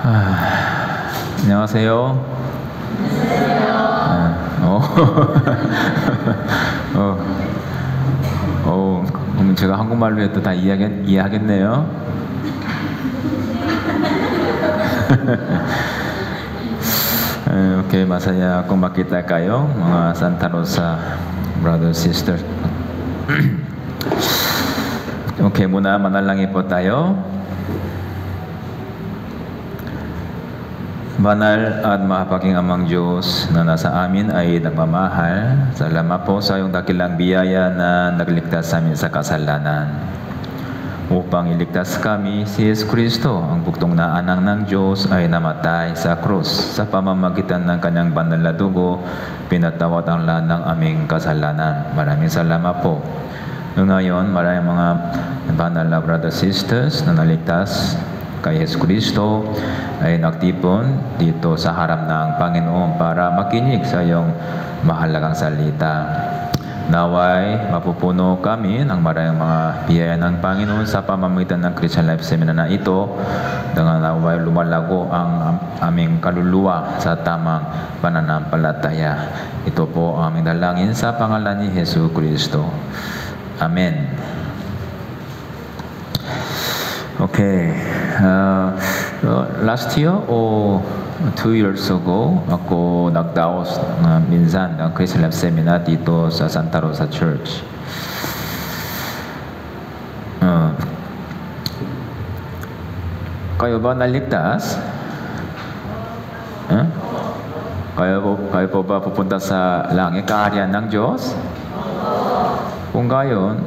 안녕하세요. 그럼 제가 한국말로 해도 다 이해하겠네요. Okay, masaya akong makita kayo, mga Santa Rosa brothers, sisters. Okay, muna manalangin po tayo. Banal at mahapaking Amang Diyos na nasa amin ay nagmamahal. Salamat po sa iyong dakilang biyaya na nagligtas sa amin sa kasalanan. Upang iligtas kami, si Jesus Kristo, ang buktong na anak ng Diyos, ay namatay sa krus. Sa pamamagitan ng kanyang banal na dugo, pinatawad ang lahat ng aming kasalanan. Maraming salamat po. Ngayon, maraming mga banal na brothers sisters na naligtas kay Jesus Kristo ay nagtipon dito sa harap ng Panginoon para makinig sa iyong mahalagang salita. Naway mapupuno kami ng maraming mga biyaya ng Panginoon sa pamamagitan ng Christian Life Seminar na ito, dengan naway lumalago ang aming kaluluwa sa tamang pananampalataya. Ito po ang aming dalangin sa pangalan ni Jesus Kristo. Amen. Okay. Last year or 2 years ago, ako nagdaos minsan ng Christian Life Seminar dito sa Santa Rosa Church. Kayo ba naligtas? Kayo po ba pupunta sa langit, kaharian ng Diyos? Kung gayon,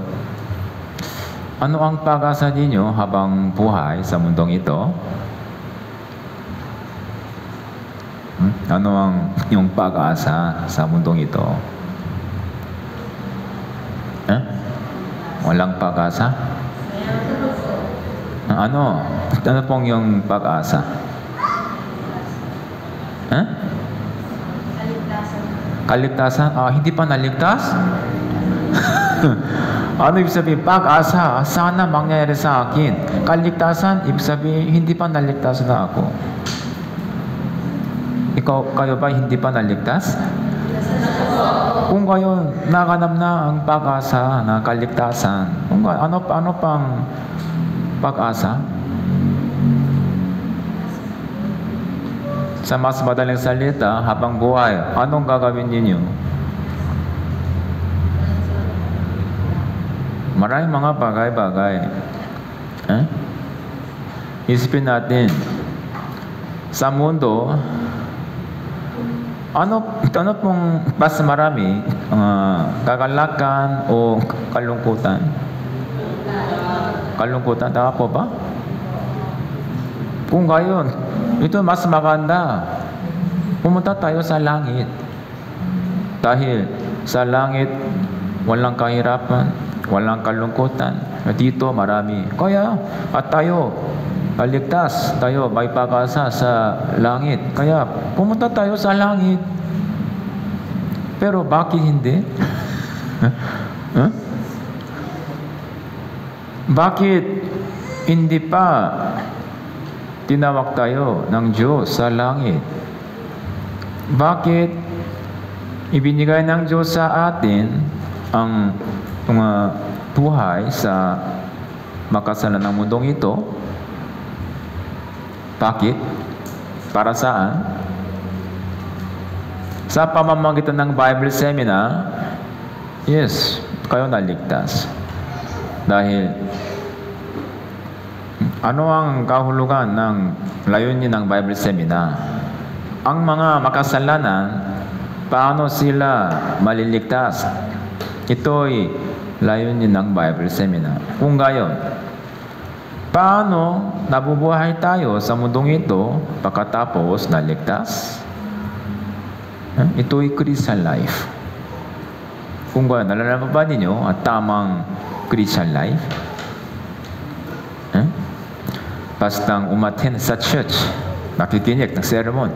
ano ang pag-asa ninyo habang buhay sa mundong ito? Ano ang iyong pag-asa sa mundong ito? Walang pag-asa? Ano pong iyong pag-asa? Kaligtasan? Hindi pa naligtas? Ano ibig sabihin? Pag-asa, sana mangyayari sa akin. Kaligtasan, ibig sabihin, hindi pa naligtas na ako. Kayo ba hindi pa naligtas? Kung kayo naganap na ang pag-asa na kaligtasan, ano pang pag-asa? Sa mas madaling salita, habang buhay, anong gagawin ninyo? Maraming mga bagay-bagay. Isipin natin, sa mundo, ano pong mas marami, kagalakan o kalungkutan? Kalungkutan, tama po ba? Kung gayon, ito mas maganda. Pumunta tayo sa langit. Dahil sa langit, walang kahirapan, walang kalungkutan. Dito marami. Kaya, at tayo, ligtas tayo, may pag-asa sa langit. Kaya, pumunta tayo sa langit. Pero bakit hindi? Bakit hindi pa tinawag tayo ng Diyos sa langit? Bakit ibinigay ng Diyos sa atin ang mga buhay sa makasalan ng mundong ito? Bakit? Para saan? Sa pamamagitan ng Bible Seminar, yes, kayo naligtas. Dahil, ano ang kahulugan ng layunin ng Bible Seminar? Ang mga makasalanan, paano sila maliligtas? Ito'y layunin ng Bible Seminar. Kung gayon, paano nabubuhay tayo sa mundong ito pagkatapos naligtas? Ito'y Christian life. Kung gayon, nalalaman ba ninyo at tamang Christian life? Bastang umattend sa church, nakikinig ng sermon,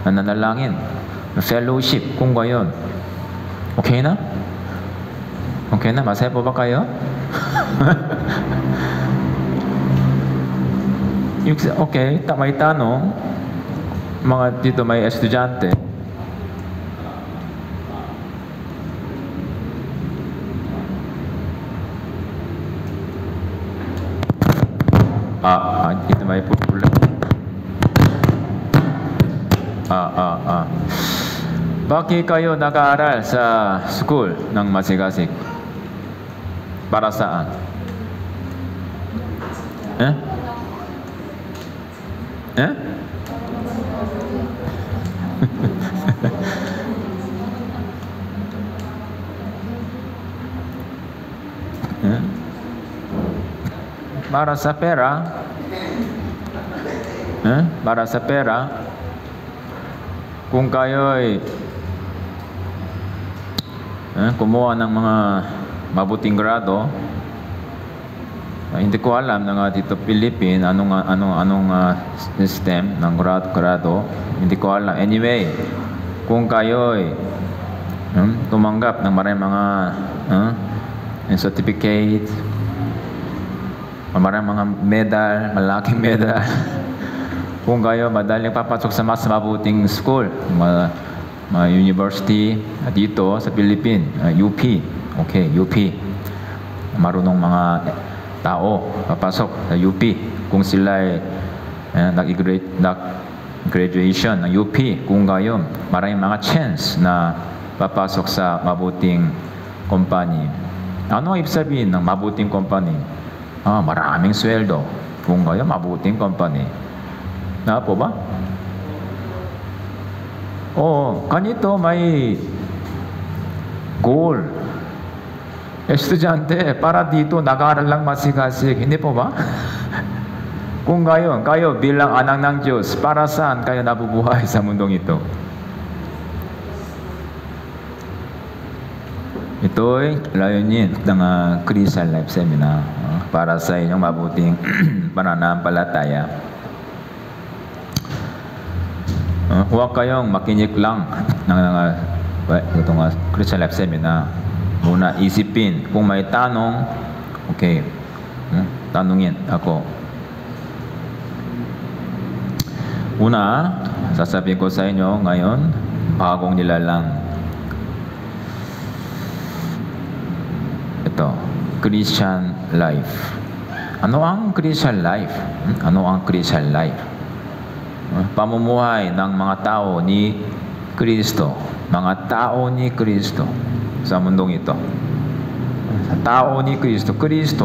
nananalangin, fellowship, kung gayon, okay na? Okay na? Masaya po ba kayo? Okay, may tanong. Mga dito may estudyante. Dito may pupula. Bakit kayo nag-aaral sa school ng Masigasig? Para saan? Para sa pera? Para sa pera? Kung kayo'y kumuha ng mga mabuting grado, hindi ko alam na nga dito Philippines anong system ng grado, hindi ko alam. Anyway, kung kayo'y tumanggap ng maraming mga certificate, maraming mga medal, malaking medal, kung kayo madaling papasok sa mas mabuting school, mga university dito sa Philippines, UP, okay, UP, marunong mga tao papasok sa UP kung sila ay nag-graduation ng UP. Kung kayo maraming mga chance na papasok sa mabuting company. Ano ibig sabihin ng mabuting company? Maraming sweldo kung kayo mabuting company. Na po ba? Kanito may goal. Estudyante, para dito nag-aaral lang masigasig. Hindi po ba? Kung kayo bilang anak ng Diyos, para saan kayo nabubuhay sa mundong ito? Ito'y layunin ng Christian Life Seminar para sa inyong mabuting pananampalataya. Huwag kayong makinig lang ng itong Christian Life Seminar. Muna isipin. Kung may tanong, okay, tanungin ako. Una, sasabihin ko sa inyo ngayon, bagong nilalang. Ito, Christian life. Ano ang Christian life? Ano ang Christian life? Pamumuhay ng mga tao ni Kristo. Mga tao ni Kristo sa mundong ito. Tao ni Kristo.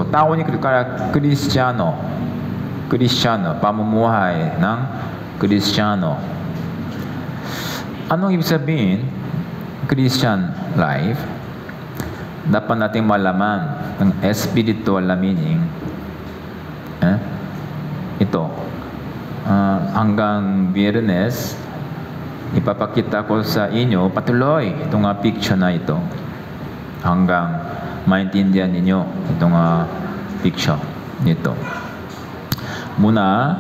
Tao ni Kristo. Kaya Kristiyano. Pamumuhay ng Kristiyano. Anong ibig sabihin? Christian life. Dapat nating malaman ng spiritual na meaning. Ito. Hanggang Biyernes, ipapakita ko sa inyo patuloy itong picture na ito hanggang maintindihan ninyo itong picture nito. Muna,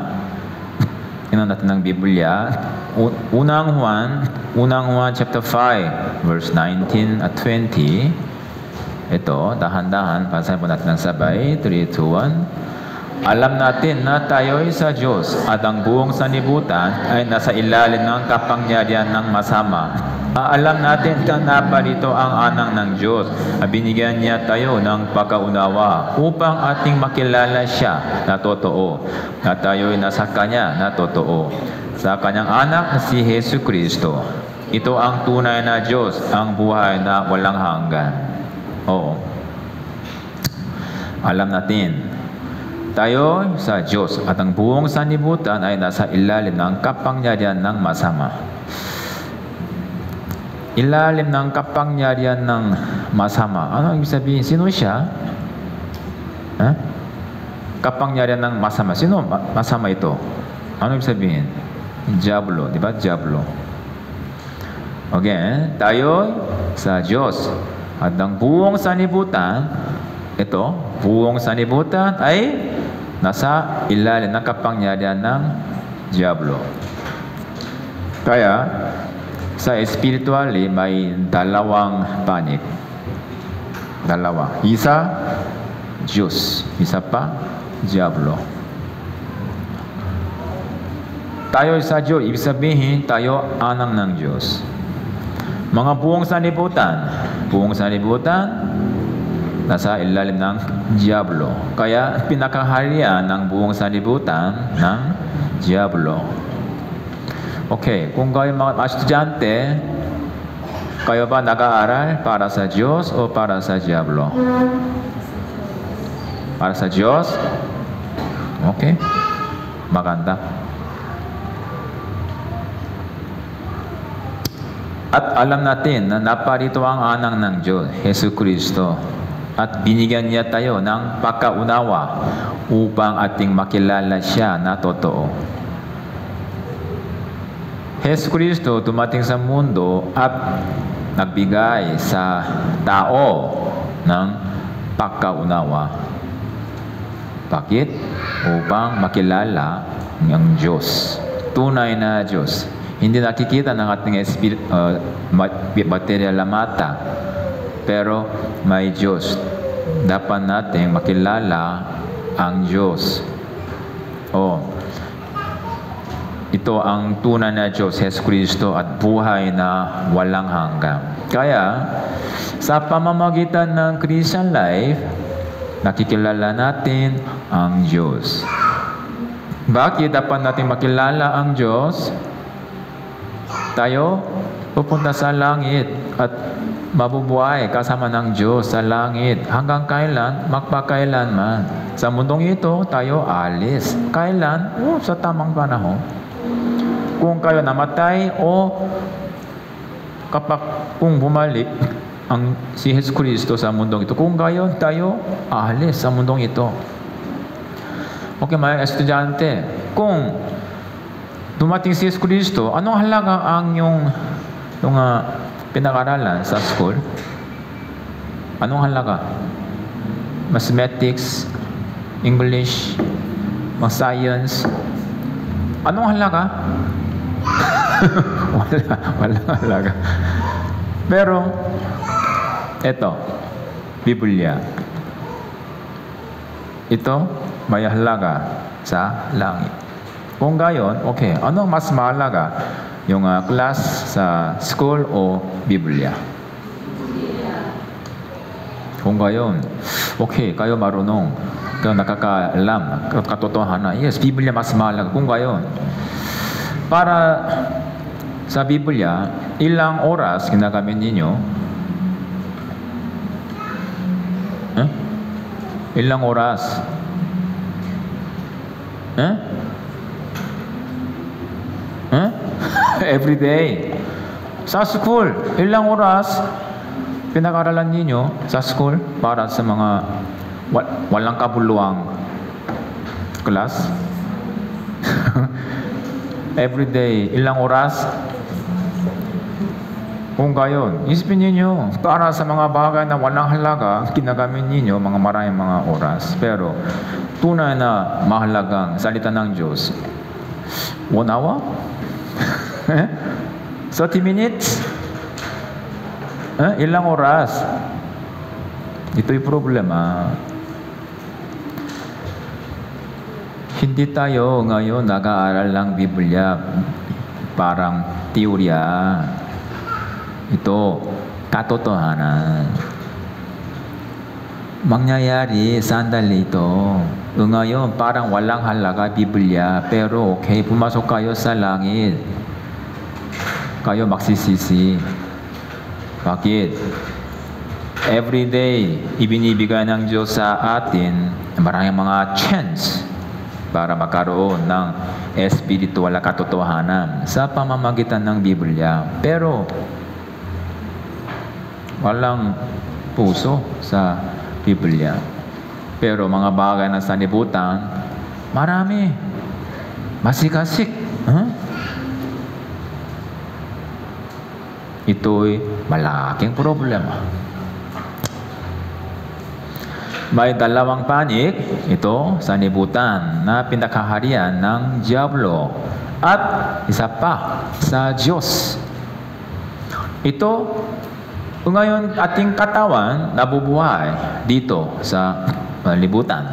inan natin ng Biblia, Unang Juan chapter 5 verse 19 at 20. Ito, dahan-dahan, basahin po natin ng sabay. 3, 2, 1. Alam natin na tayo'y sa Diyos at ang buong sanlibutan ay nasa ilalim ng kapangyarihan ng masama. Alam natin na narito ang anak ng Diyos at binigyan niya tayo ng pagkaunawa upang ating makilala siya na totoo, na tayo'y nasa Kanya na totoo, sa Kanyang anak na si Hesus Kristo. Ito ang tunay na Diyos, ang buhay na walang hanggan. Oo. Alam natin tayo sa Diyos at ang buong sanlibutan ay nasa ilalim ng kapangyarihan ng masama. Ilalim ng kapangyarihan ng masama. Ano ibig sabihin? Sino siya? Kapangyarihan ng masama. Sino masama ito? Ano ibig sabihin? Diablo. Di ba? Diablo. Okay. Tayo sa Diyos at ang buong sanlibutan, ito, buong sanlibutan ay nasa ilalim ng kapangyarihan ng Diablo. Kaya, sa spiritually, may dalawang panig. Dalawa. Isa, Diyos. Isa pa, Diablo. tayo sa Diyos, ibig sabihin tayo anak ng Diyos. Mga buong sanlibutan, nasa ilalim ng Diablo. Kaya pinakaharian ng buong sanlibutan ng Diablo. Okay, kung kayo mga estudyante, kayo ba nag-aaral para sa Diyos o para sa Diablo? Para sa Diyos? Okay, maganda. At alam natin na naparito ang anak ng Diyos, Hesus Kristo. At binigyan niya tayo ng pagkaunawa upang ating makilala siya na totoo. Hesus Kristo dumating sa mundo at nagbigay sa tao ng pagkaunawa. Bakit? Upang makilala ng Diyos. Tunay na Diyos. Hindi nakikita ng ating material na mata. Pero may Diyos. Dapat natin makilala ang Diyos. Ito ang tunay na Diyos, Hesus Kristo, at buhay na walang hanggan. Kaya, sa pamamagitan ng Christian life, nakikilala natin ang Diyos. Bakit dapat natin makilala ang Diyos? Tayo pupunta sa langit at mabubuhay kasama ng Diyos sa langit. Hanggang kailan? Magpakailanman. Sa mundong ito, tayo alis. Kailan? Sa tamang panahon. Kung kayo namatay o kung bumalik si Hesus Kristo sa mundong ito, kung kayo, tayo alis sa mundong ito. Okay, mga estudyante, kung dumating si Hesus Kristo, anong halaga ang yung pinag-aralan sa school? Anong halaga? Mathematics, English, science. Anong halaga? Wala halaga. Pero, ito, Biblia. Ito, may halaga sa langit. Kung gayon, okay, ano mas mahalaga? Yung class sa school o Biblia? Kung gayon, okay, kayo marunong, kayo nakakaalam, katotohanan. Yes, Biblia mas mahalaga. Kung gayon, para sa Biblia, ilang oras ginagamit ninyo? Ilang oras? Every day. Sa school, ilang oras pinag-aralan ninyo sa school para sa mga walang kabuluhang class? Every day, ilang oras? Kung gayon, isipin ninyo, para sa mga bagay na walang halaga, ginagamit ninyo maraming mga oras. Pero, tunay na mahalagang salita ng Diyos, 1 hour? 30 minutes? Ilang oras? Ito'y problema. Hindi tayo ngayon nag-aaral ng Biblia parang teorya. Ito, katotohanan. Mangyayari, sandali ito. Ngayon, parang walang halaga Biblia, pero okay, pumasok kayo sa langit. Kayo magsisisi. Bakit? Every day, ibinibigay ng Diyos sa atin maraming mga chance para magkaroon ng espiritual na katotohanan sa pamamagitan ng Biblia. Pero, walang puso sa Biblia. Pero mga bagay ng sanlibutan, marami. Masikasik. Ito'y malaking problema. May dalawang panig, ito, sanlibutan, na pinakaharian ng Diablo at isa pa sa Diyos. Ito, ngayon ating katawan nabubuhay dito sa libutan.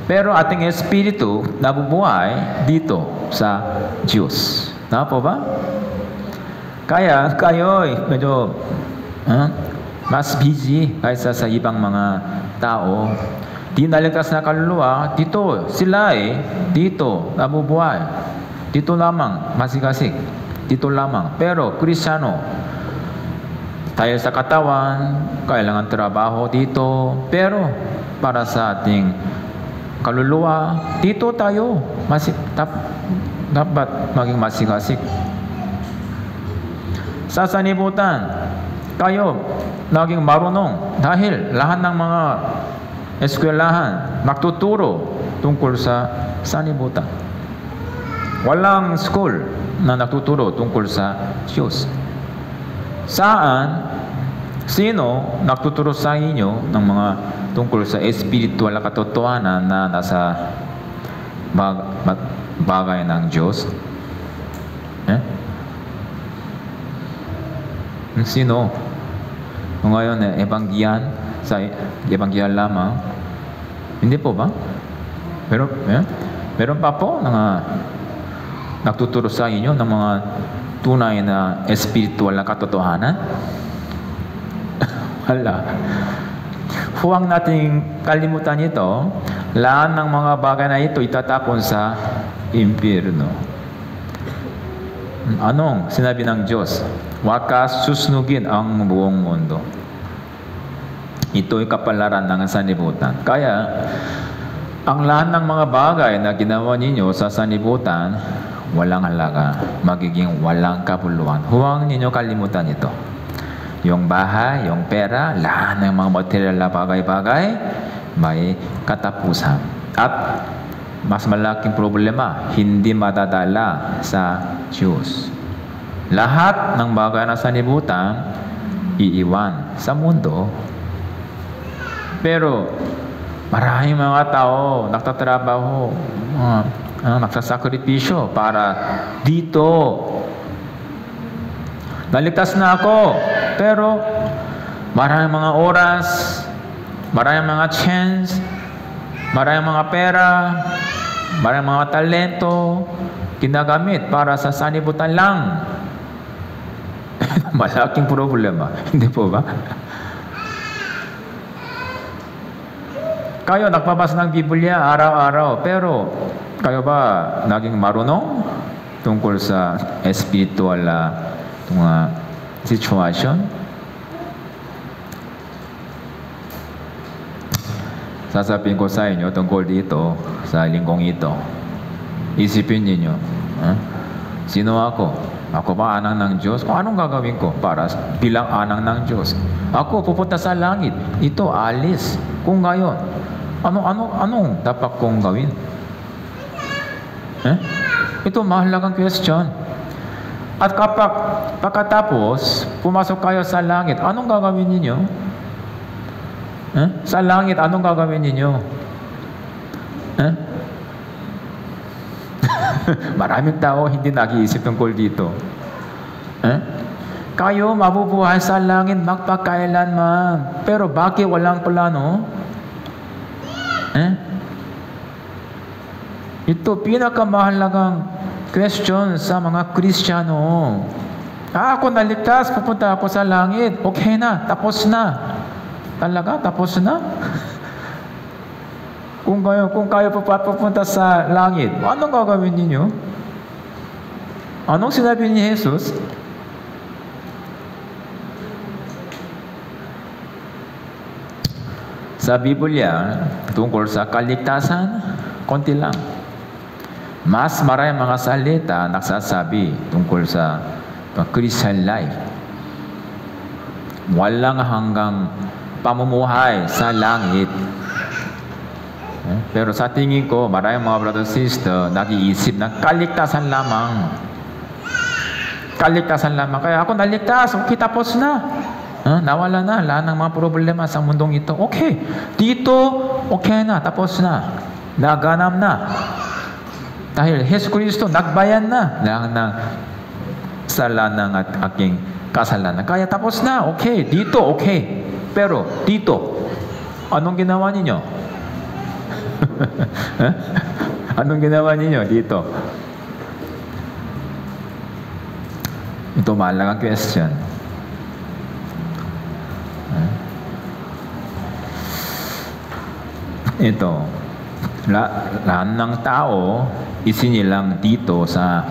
Pero ating espiritu nabubuhay dito sa Diyos. Tama po ba? Kaya kayo medyo mas busy kaysa sa ibang mga tao. Di naligtas na kaluluwa, dito sila dito nabubuhay. Dito lamang masigasig. Dito lamang. Pero Kristiyano, tayo sa katawan, kailangan trabaho dito. Pero para sa ating kaluluwa, dito tayo dapat maging masigasig. Sa sanibutan, kayo laging marunong dahil lahat ng mga eskwelahan magtuturo tungkol sa sanibutan. Walang school na nagtuturo tungkol sa Diyos. Sino nagtuturo sa inyo ng mga tungkol sa espiritual na katotohanan na nasa bagay ng Diyos? Sino? Kung ngayon, ebanggiyan, sa ebanggiyan lamang, hindi po ba? Pero, meron pa po nagtuturo sa inyo ng mga tunay na espiritual na katotohanan? Hala. Huwag nating kalimutan ito. Lahat ng mga bagay na ito itatapon sa impyerno. Anong sinabi ng Diyos? Wakas susnugin ang buong mundo. Ito'y kapalaran ng sanibutan. Kaya, ang lahat ng mga bagay na ginawa ninyo sa sanibutan, walang halaga, magiging walang kabuluhan. Huwag ninyo kalimutan ito. Yung bahay, yung pera, lahat ng mga material na bagay-bagay, may katapusan. At mas malaking problema, hindi madadala sa Diyos. Lahat ng bagay na sanibutan, iiwan sa mundo. Pero, maraming mga tao nagtatrabaho, nagsasakripisyo para dito. Naligtas na ako, pero maraming mga oras, maraming mga chance, maraming mga pera, maraming mga talento, ginagamit para sa sanibutan lang. Malaking problema. Hindi po ba? Kayo nagpabasa ng Biblia araw-araw, pero kayo ba naging marunong tungkol sa spiritual situation? Sasabihin ko sa inyo tungkol dito, sa linggong ito. Isipin niyo, sino ako? Ako ba anang ng Diyos? O anong gagawin ko para bilang anang ng Diyos? Ako pupunta sa langit. Ito, alis. Kung gayon, anong dapat kong gawin? Ito, mahalagang question. At kapag pagkatapos, pumasok kayo sa langit, anong gagawin ninyo? Sa langit, anong gagawin ninyo? Maraming tao hindi nag-iisip tungkol dito. Kayo mabubuhay sa langit magpakailanman. Pero bakit walang plano? Ito pinakamahalagang question sa mga Kristiyano. Ako naligtas, pupunta ako sa langit. Okay na, tapos na. Talaga, tapos na? Kung kayo pupunta sa langit, anong gagawin ninyo? Anong sinabi ni Jesus? Sa Biblia, tungkol sa kaligtasan, konti lang. Mas maraming mga salita nagsasabi tungkol sa Christian life. Walang hanggang pamumuhay sa langit. Pero sa tingin ko, maraming mga brother and sister nag-iisip na kaligtasan lamang. Kaligtasan lamang. Kaya ako naligtas, okay, tapos na. Nawala na lahat ng mga problema sa mundong ito. Okay, dito, okay na, tapos na. Naganap na. Dahil Jesus Kristo, nagbayan na lahat ng kasalanan at aking kasalanan. Kaya tapos na, okay, dito, okay. Pero dito, anong ginawa ninyo? Anong ginawa ninyo dito? Ito mahalagang question. Ito, lahat ng tao isinilang dito sa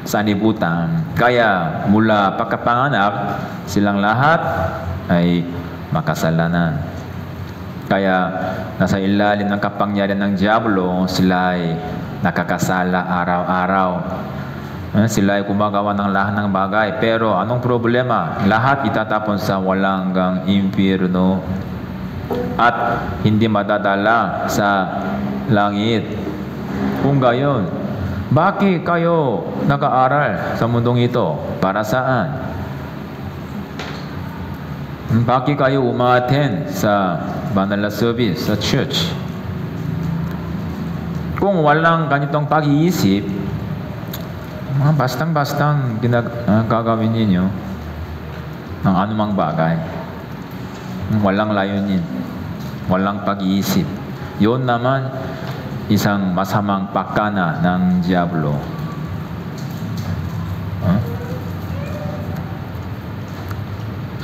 sanlibutan. Kaya mula pagkapanganak, silang lahat ay makasalanan. Kaya nasa ilalim ng kapangyarihan ng Diablo, sila ay nakakasala araw-araw. Sila ay gumagawa ng lahat ng bagay. Pero anong problema? Lahat itatapon sa walang hanggang impyerno at hindi madadala sa langit. Kung gayon, bakit kayo nag-aaral sa mundong ito? Para saan? Bakit kayo umaten sa banal na service sa church? Kung walang ganitong pag-iisip, bastang-bastang gagawin ninyo ng anumang bagay. Walang layunin, walang pag-iisip. Yun naman isang masamang pakana ng Diablo.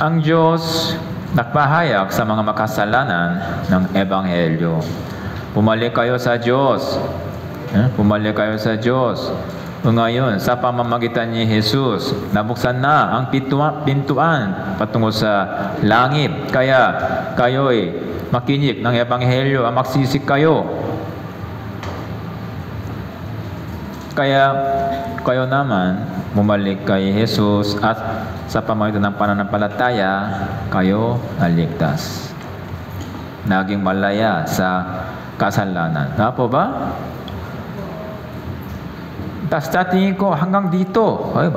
Ang Diyos nagpahayag sa mga makasalanan ng Ebanghelyo. Pumalik kayo sa Diyos. Pumalik kayo sa Diyos. Ngayon, sa pamamagitan ni Jesus, nabuksan na ang pintuan patungo sa langit. Kaya kayo'y makinig ng Ebanghelyo, ang magsisik kayo. Kaya kayo naman, bumalik kay Jesus at sa pamamagitan ng pananampalataya, kayo naligtas. Naging malaya sa kasalanan. Nga po ba? Tapos tingin ko hanggang dito, ay,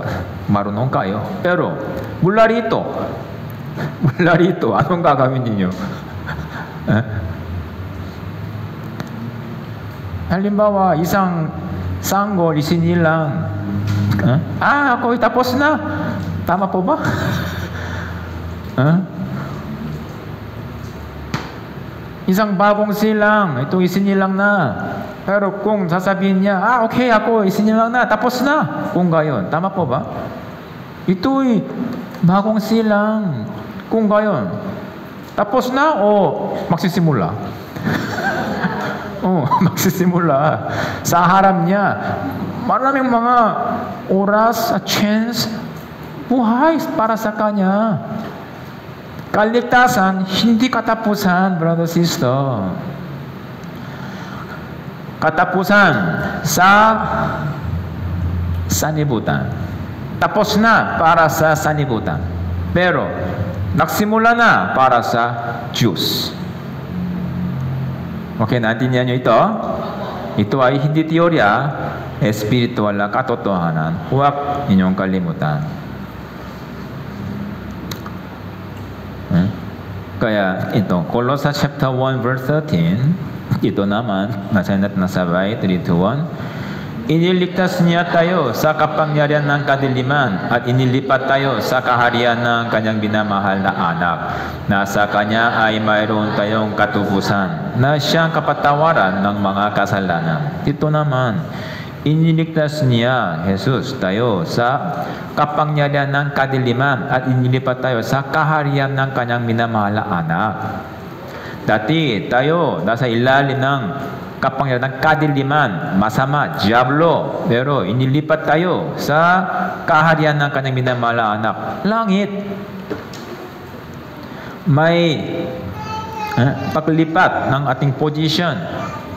marunong kayo. Pero mula rito, anong gagawin ninyo? Halimbawa, isang sanggol, isinilang. Ako tapos na. Tama po ba? Isang bagong silang, ito isinilang na. Pero kung sasabihin niya, okay, ako isinilang na, tapos na. Kung gayon, tama po ba? Ito'y bagong silang. Kung gayon, tapos na o magsisimula? Magsisimula. Sa harap niya, maraming mga oras at chance, buhay para sa kanya. Kaligtasan, hindi katapusan, brother, sister. Katapusan sa sanlibutan. Tapos na para sa sanlibutan. Pero, nagsimula na para sa Diyos. Okay, naintindihan niyo ito? Ito ay hindi teorya, espiritual na katotohanan. Huwag inyong kalimutan. Kaya ito, Colossians chapter 1 verse 13, ito naman, nasa nasabay, 3-1, iniligtas niya tayo sa kapangyarihan ng kadiliman at inilipat tayo sa kaharian ng kanyang binamahal na anak. Nasa kanya ay mayroon tayong katubusan na siyang kapatawaran ng mga kasalanan. Ito naman, iniligtas niya, Jesus, tayo sa kapangyarihan ng kadiliman at inilipat tayo sa kaharian ng kanyang minamahal na anak. Dati tayo nasa ilalim ng kapangyarihan ng kadiliman, masama, Diablo. Pero inilipat tayo sa kaharian ng kanyang minamahal na anak, langit. May paglipat ng ating position.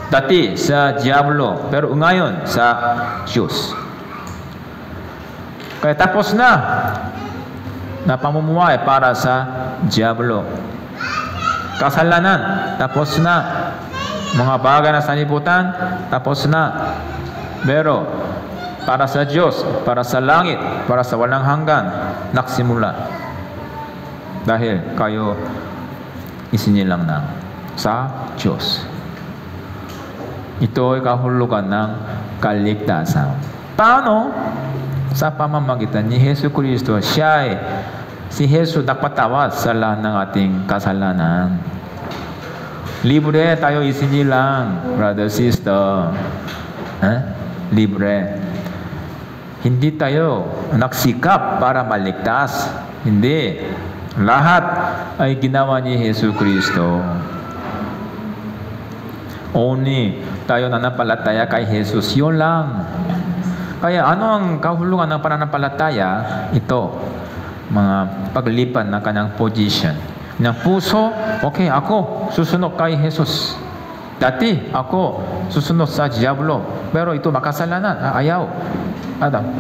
Dati sa Diablo, pero ngayon sa Diyos. Kaya tapos na pamumuhay para sa Diablo. Kasalanan, tapos na. Mga bagay na sanlibutan, tapos na. Pero para sa Diyos, para sa langit, para sa walang hanggan, nagsimula. Dahil kayo isinilang na sa Diyos. Ito ay kahulugan ng kaligtasan. Paano? Sa pamamagitan ni Hesus Kristo, si Jesus nagpatawad sa lahat ng ating kasalanan. Libre tayo isinilang, brother, sister. Libre. Hindi tayo nagsikap para maligtas. Hindi. Lahat ay ginawa ni Yesu Kristo. Only tayo nanampalataya kay Jesus. Yun lang. Kaya ano ang kahulugan ng pananampalataya? Ito, mga paglipan ng kanyang position. Ng puso, okay, ako susunod kay Jesus. Dati, ako susunod sa Diablo. Pero ito makasalanan, ayaw.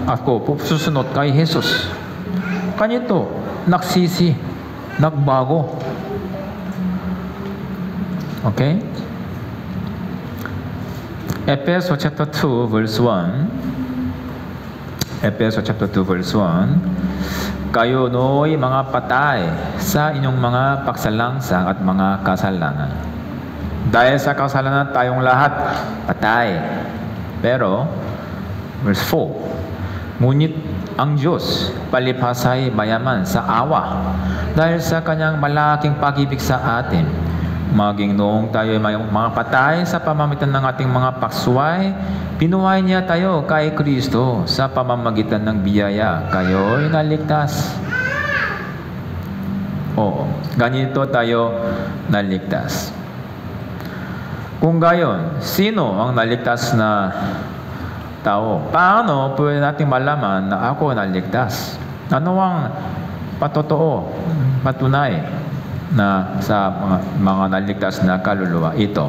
Ako susunod kay Jesus. Kanito, nagsisi, nagbago. Okay? Ephesians chapter 2 verse 1. Ephesians chapter 2 verse 1. Kayo nooy mga patay sa inyong mga pagsalangsang at mga kasalanan. Dahil sa kasalanan tayong lahat patay. Pero verse 4. Ngunit ang Diyos palibhasay mayaman sa awa dahil sa kanyang malaking pag-ibig sa atin. Maging noong tayo ay mga patay sa pamamagitan ng ating mga paksuway, pinuhay niya tayo kay Kristo sa pamamagitan ng biyaya. Kayo'y naligtas. Oo, ganito tayo naligtas. Kung gayon, sino ang naligtas na tao? Paano pwede natin malaman na ako naligtas? Ano ang patotoo, patunay na sa mga naligtas na kaluluwa? Ito,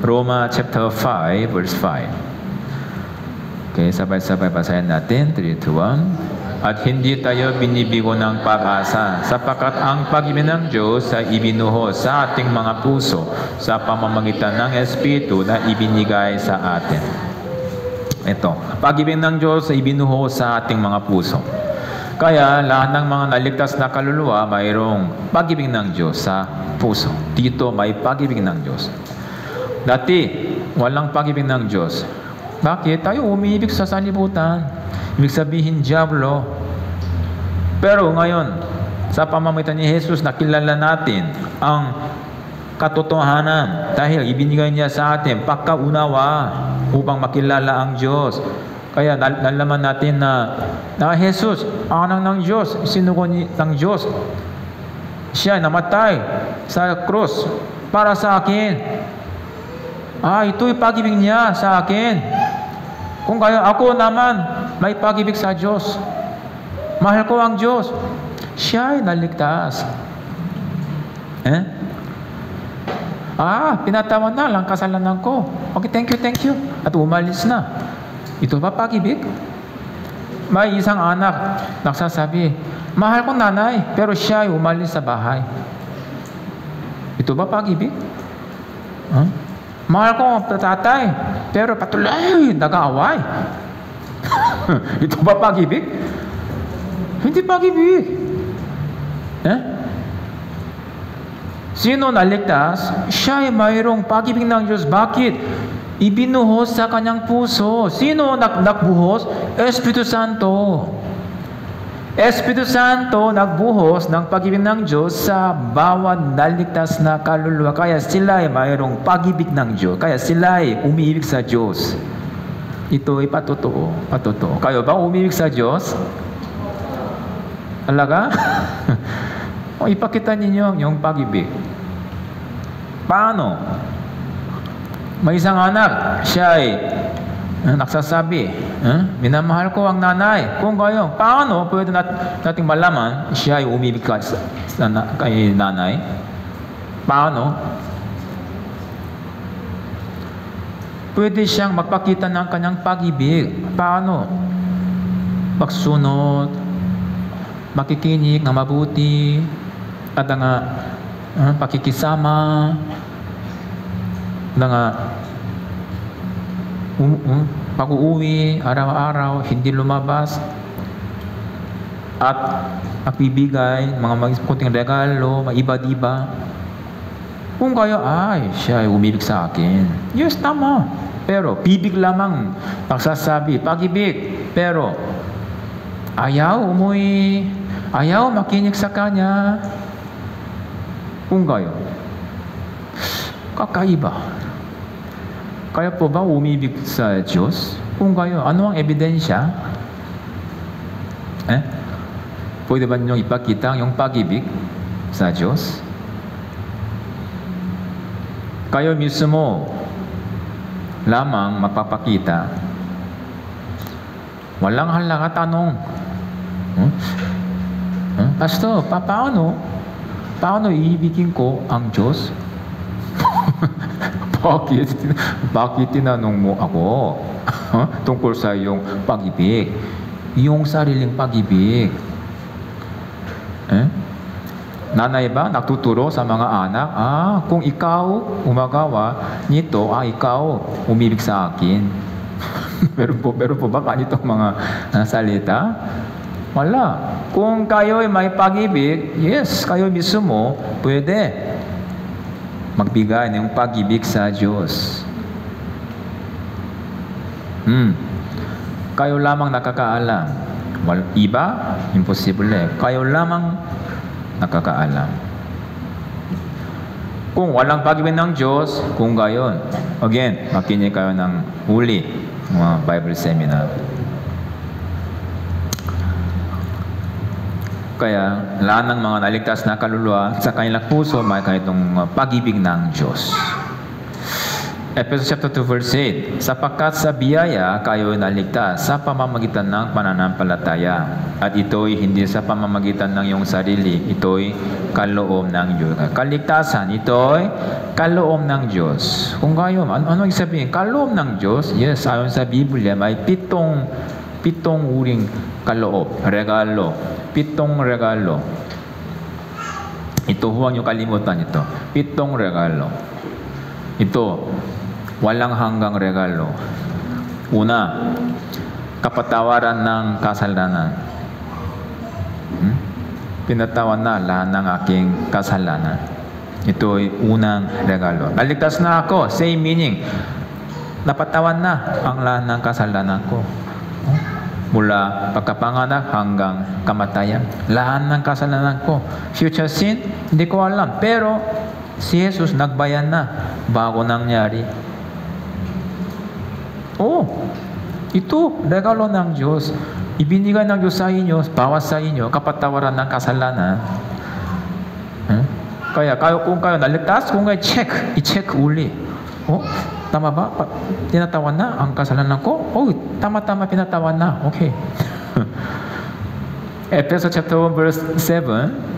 Roma chapter 5 verse 5. Okay, sabay-sabay basahin natin. 3, 2, 1. At hindi tayo binibigo ng pag-asa, sapagkat ang pag-ibig ng Diyos ay ibinuhos sa ating mga puso sa pamamagitan ng Espiritu na ibinigay sa atin. Ito, pag-ibig ng Diyos ay ibinuhos sa ating mga puso. Kaya lahat ng mga naligtas na kaluluwa mayroong pag-ibig ng Diyos sa puso. Dito may pag-ibig ng Diyos. Dati, walang pag-ibig ng Diyos. Bakit? Tayo umiibig sa sanlibutan. Ibig sabihin, Diablo. Pero ngayon, sa pamamagitan ni Jesus, nakilala natin ang katotohanan dahil ibinigay niya sa atin pagkaunawa upang makilala ang Diyos. Kaya nalaman natin na Jesus, anak ng Diyos, sinugo ng Diyos. Siya namatay sa krus para sa akin. Ito'y pag-ibig niya sa akin. Kung kaya ako naman, may pag-ibig sa Diyos. Mahal ko ang Diyos. Siya'y naligtas. Pinatawan na lang kasalanan ko. Okay, thank you. At umalis na. Ito ba pag-ibig? May isang anak nagsasabi, mahal ko nanay, pero siya ay umalis sa bahay. Ito ba pag-ibig? Mahal ko tatay, pero patuloy nag-aaway. Ito ba pag-ibig? Hindi pag-ibig. Sino naligtas? Siya ay mayroong pag-ibig ng Diyos. Bakit? Ibinuhos sa kanyang puso. Sino nagbuhos? Espiritu Santo. Espiritu Santo nagbuhos ng pag-ibig ng Diyos sa bawat naligtas na kaluluwa. Kaya sila ay mayroong pag-ibig ng Diyos. Kaya sila ay umiibig sa Diyos. Ito ay patotoo. Kayo ba umiibig sa Diyos? Talaga? Ipakita ninyo yung pag-ibig. Paano? May isang anak, siya ay nagsasabi, minamahal ko ang nanay. Kung gayon, paano pwede nating malaman siya ay umibig kay nanay? Paano? Pwede siyang magpakita ng kanyang pag-ibig. Paano? Magsunod, makikinig na mabuti, at ang pakikisama, pag-uwi, araw-araw, hindi lumabas, at nagbibigay, mga kunting regalo, maiba-diba. Kung kayo, siya ay umibig sa akin. Yes, tama. Pero, bibig lamang nagsasabi, pag-ibig. Pero, ayaw umuwi, ayaw makinig sa kanya. Kung kayo, kakaiba. Kaya po ba umibig sa Diyos? Kung kayo, ano ang ebidensya? Pwede ba niyo ipakita yung pag-ibig sa Diyos? Kayo mismo lamang mapapakita. Walang halaga tanong. Pastor, paano iibigin ko ang Diyos? Bakit tinanong mo ako tungkol sa iyong pag-ibig? Yung sariling pag-ibig. Nanay ba nagtuturo sa mga anak, kung ikaw umagawa nito, ikaw umibig sa akin. meron po ba ganitong mga salita? Wala. Kung kayo ay may pag-ibig, yes, kayo mismo pwede magbigay ng pag-ibig sa Diyos. Kayo lamang nakakaalam. Iba, imposible. Kayo lamang nakakaalam. Kung walang pag-ibig ng Diyos, kung gayon, again, makinig kayo ng huli, mga Bible seminar. Kaya, lahat ng mga naligtas na kaluluwa sa kanilang puso, may ganitong pag-ibig ng Diyos. Ephesians chapter 2 verse 8, sapagkat sa biyaya kayo naligtas sa pamamagitan ng pananampalataya. At ito'y hindi sa pamamagitan ng iyong sarili, ito'y kaloob ng Diyos. Kaligtasan, ito'y kaloob ng Diyos. Kung kayo, ano ibig sabihin? Kaloob ng Diyos, yes, ayon sa Biblia, may pitong uring kaloob, regalo. 7 regalo. Ito, huwag niyo kalimutan ito. 7 regalo. Ito, walang hanggang regalo. Una, kapatawaran ng kasalanan. Pinatawan na lahat ng aking kasalanan. Ito ay unang regalo. Naligtas na ako. Same meaning. Napatawan na ang lahat ng kasalanan ko. Mula pagkapanganak hanggang kamatayan. Lahat ng kasalanan ko. Future sin, hindi ko alam. Pero, si Jesus nagbayan na bago nangyari. Ito, regalo ng Diyos. Ibinigay ng Diyos sa inyo, bawas sa inyo, kapatawaran ng kasalanan. Kaya kung kayo naligtas, kung kayo i-check uli. Tama ba? Tinatawan na ang kasalanan ko? Tama-tama pinatawan na. Okay. Ephesians chapter 1 verse 7,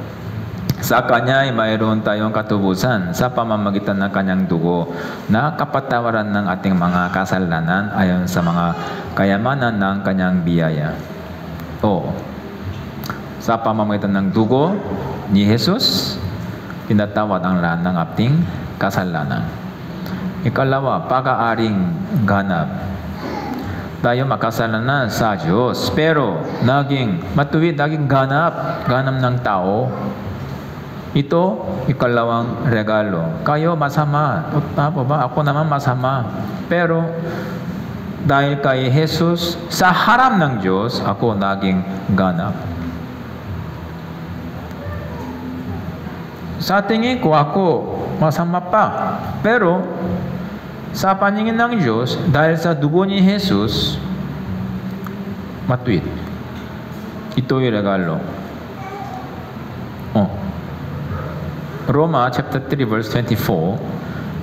sa Kanya ay mayroon tayong katubusan sa pamamagitan ng Kanyang dugo na kapatawaran ng ating mga kasalanan ayon sa mga kayamanan ng Kanyang biyaya. Sa pamamagitan ng dugo ni Jesus, pinatawad ang lahat ng ating kasalanan. Ikalawa, pag-aaring ganap. Tayo makasalanan sa Diyos, pero naging matuwid, naging ganap ng tao. Ito, ikalawang regalo. Kayo masama. Ako naman masama. Pero, dahil kay Jesus, sa harap ng Diyos, ako naging ganap. Sa tingin ko, ako masama pa. Pero, sa paningin ng Diyos, dahil sa dugo ni Jesus, matuwid. Ito yung regalo. Roma chapter 3 verse 24,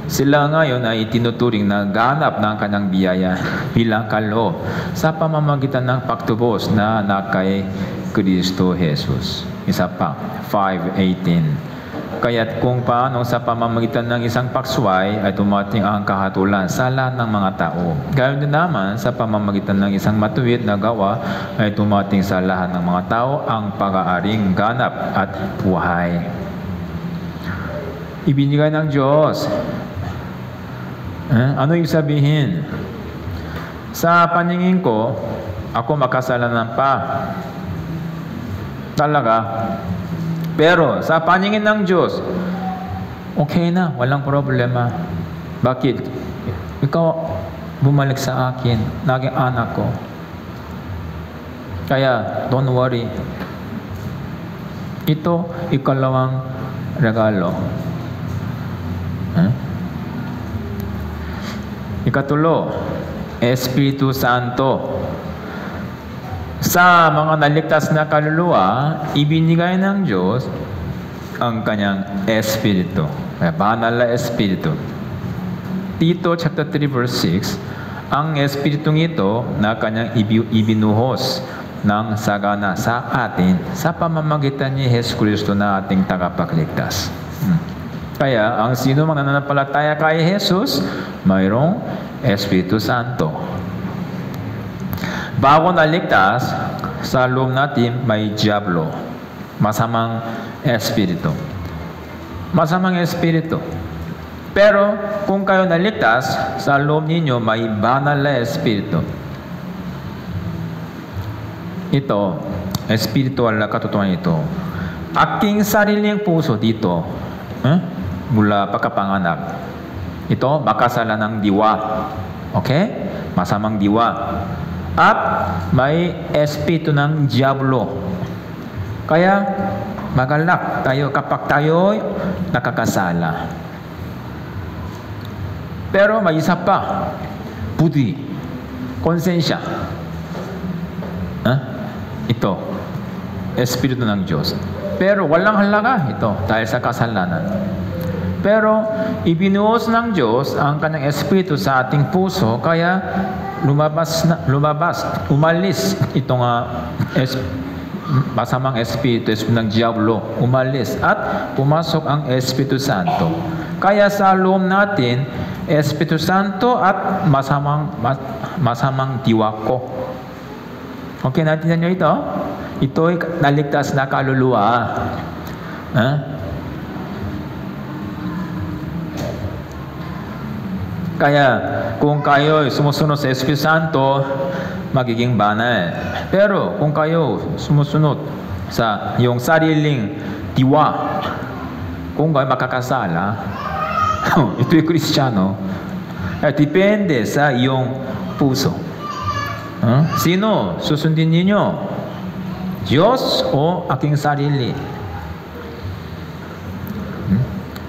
sila ngayon ay tinuturing na ganap ng Kanyang biyaya bilang kaloob sa pamamagitan ng pagtubos na kay Kristo Jesus. Isa pa, 5:18. Kaya't kung paano sa pamamagitan ng isang paksway ay tumating ang kahatulan sa lahat ng mga tao. Gayon din naman sa pamamagitan ng isang matuwid na gawa ay tumating sa lahat ng mga tao ang pag-aaring ganap at buhay. Ibinigay ng Diyos. Ano yung sabihin? Sa paningin ko, ako makasalanan pa. Talaga. Pero sa paningin ng Diyos, okay na, walang problema. Bakit? Ikaw bumalik sa akin, naging anak ko. Kaya, don't worry. Ito, ikalawang regalo. Ikatulo, Espiritu Santo. Sa mga naligtas na kaluluwa, ibinigay ng Diyos ang kanyang Espiritu. Banal na Espiritu. Tito chapter 3 verse 6, ang Espiritong ito na kanyang ibinuhos ng sagana sa atin sa pamamagitan ni Jesus Kristo na ating tagapagligtas. Kaya, ang sino mang nananampalataya kay Jesus, mayroong Espiritu Santo. Bago naligtas, sa loob natin may diablo, masamang espiritu. Masamang espiritu. Pero, kung kayo naligtas, sa loob ninyo may banal na espiritu. Ito, espiritual na katotohanan ito. Aking sariling puso dito, mula pagkapanganak. Ito, makasalan ng diwa. Okay? Masamang diwa. At may espiritu ng diablo. Kaya, magalak tayo kapag tayo nakakasala. Pero may isa pa, buddhi, konsensya. Ito, espiritu ng Diyos. Pero walang halaga ito dahil sa kasalanan. Pero ibinuhos ng Diyos ang kanyang espiritu sa ating puso, kaya umalis itong masamang espiritu ng diablo, umalis at pumasok ang Espiritu Santo. Kaya sa loob natin, Espiritu Santo at masamang diwa ko. Okay, natin nyo ito? Ito'y naligtas na kaluluwa. Kaya, kung kayo sumusunod sa Espiritu Santo, magiging banal. Pero, kung kayo sumusunod sa iyong sariling diwa, kung kayo makakasala, ito'y Kristiyano, depende sa iyong puso. Sino susundin ninyo? Diyos o aking sarili?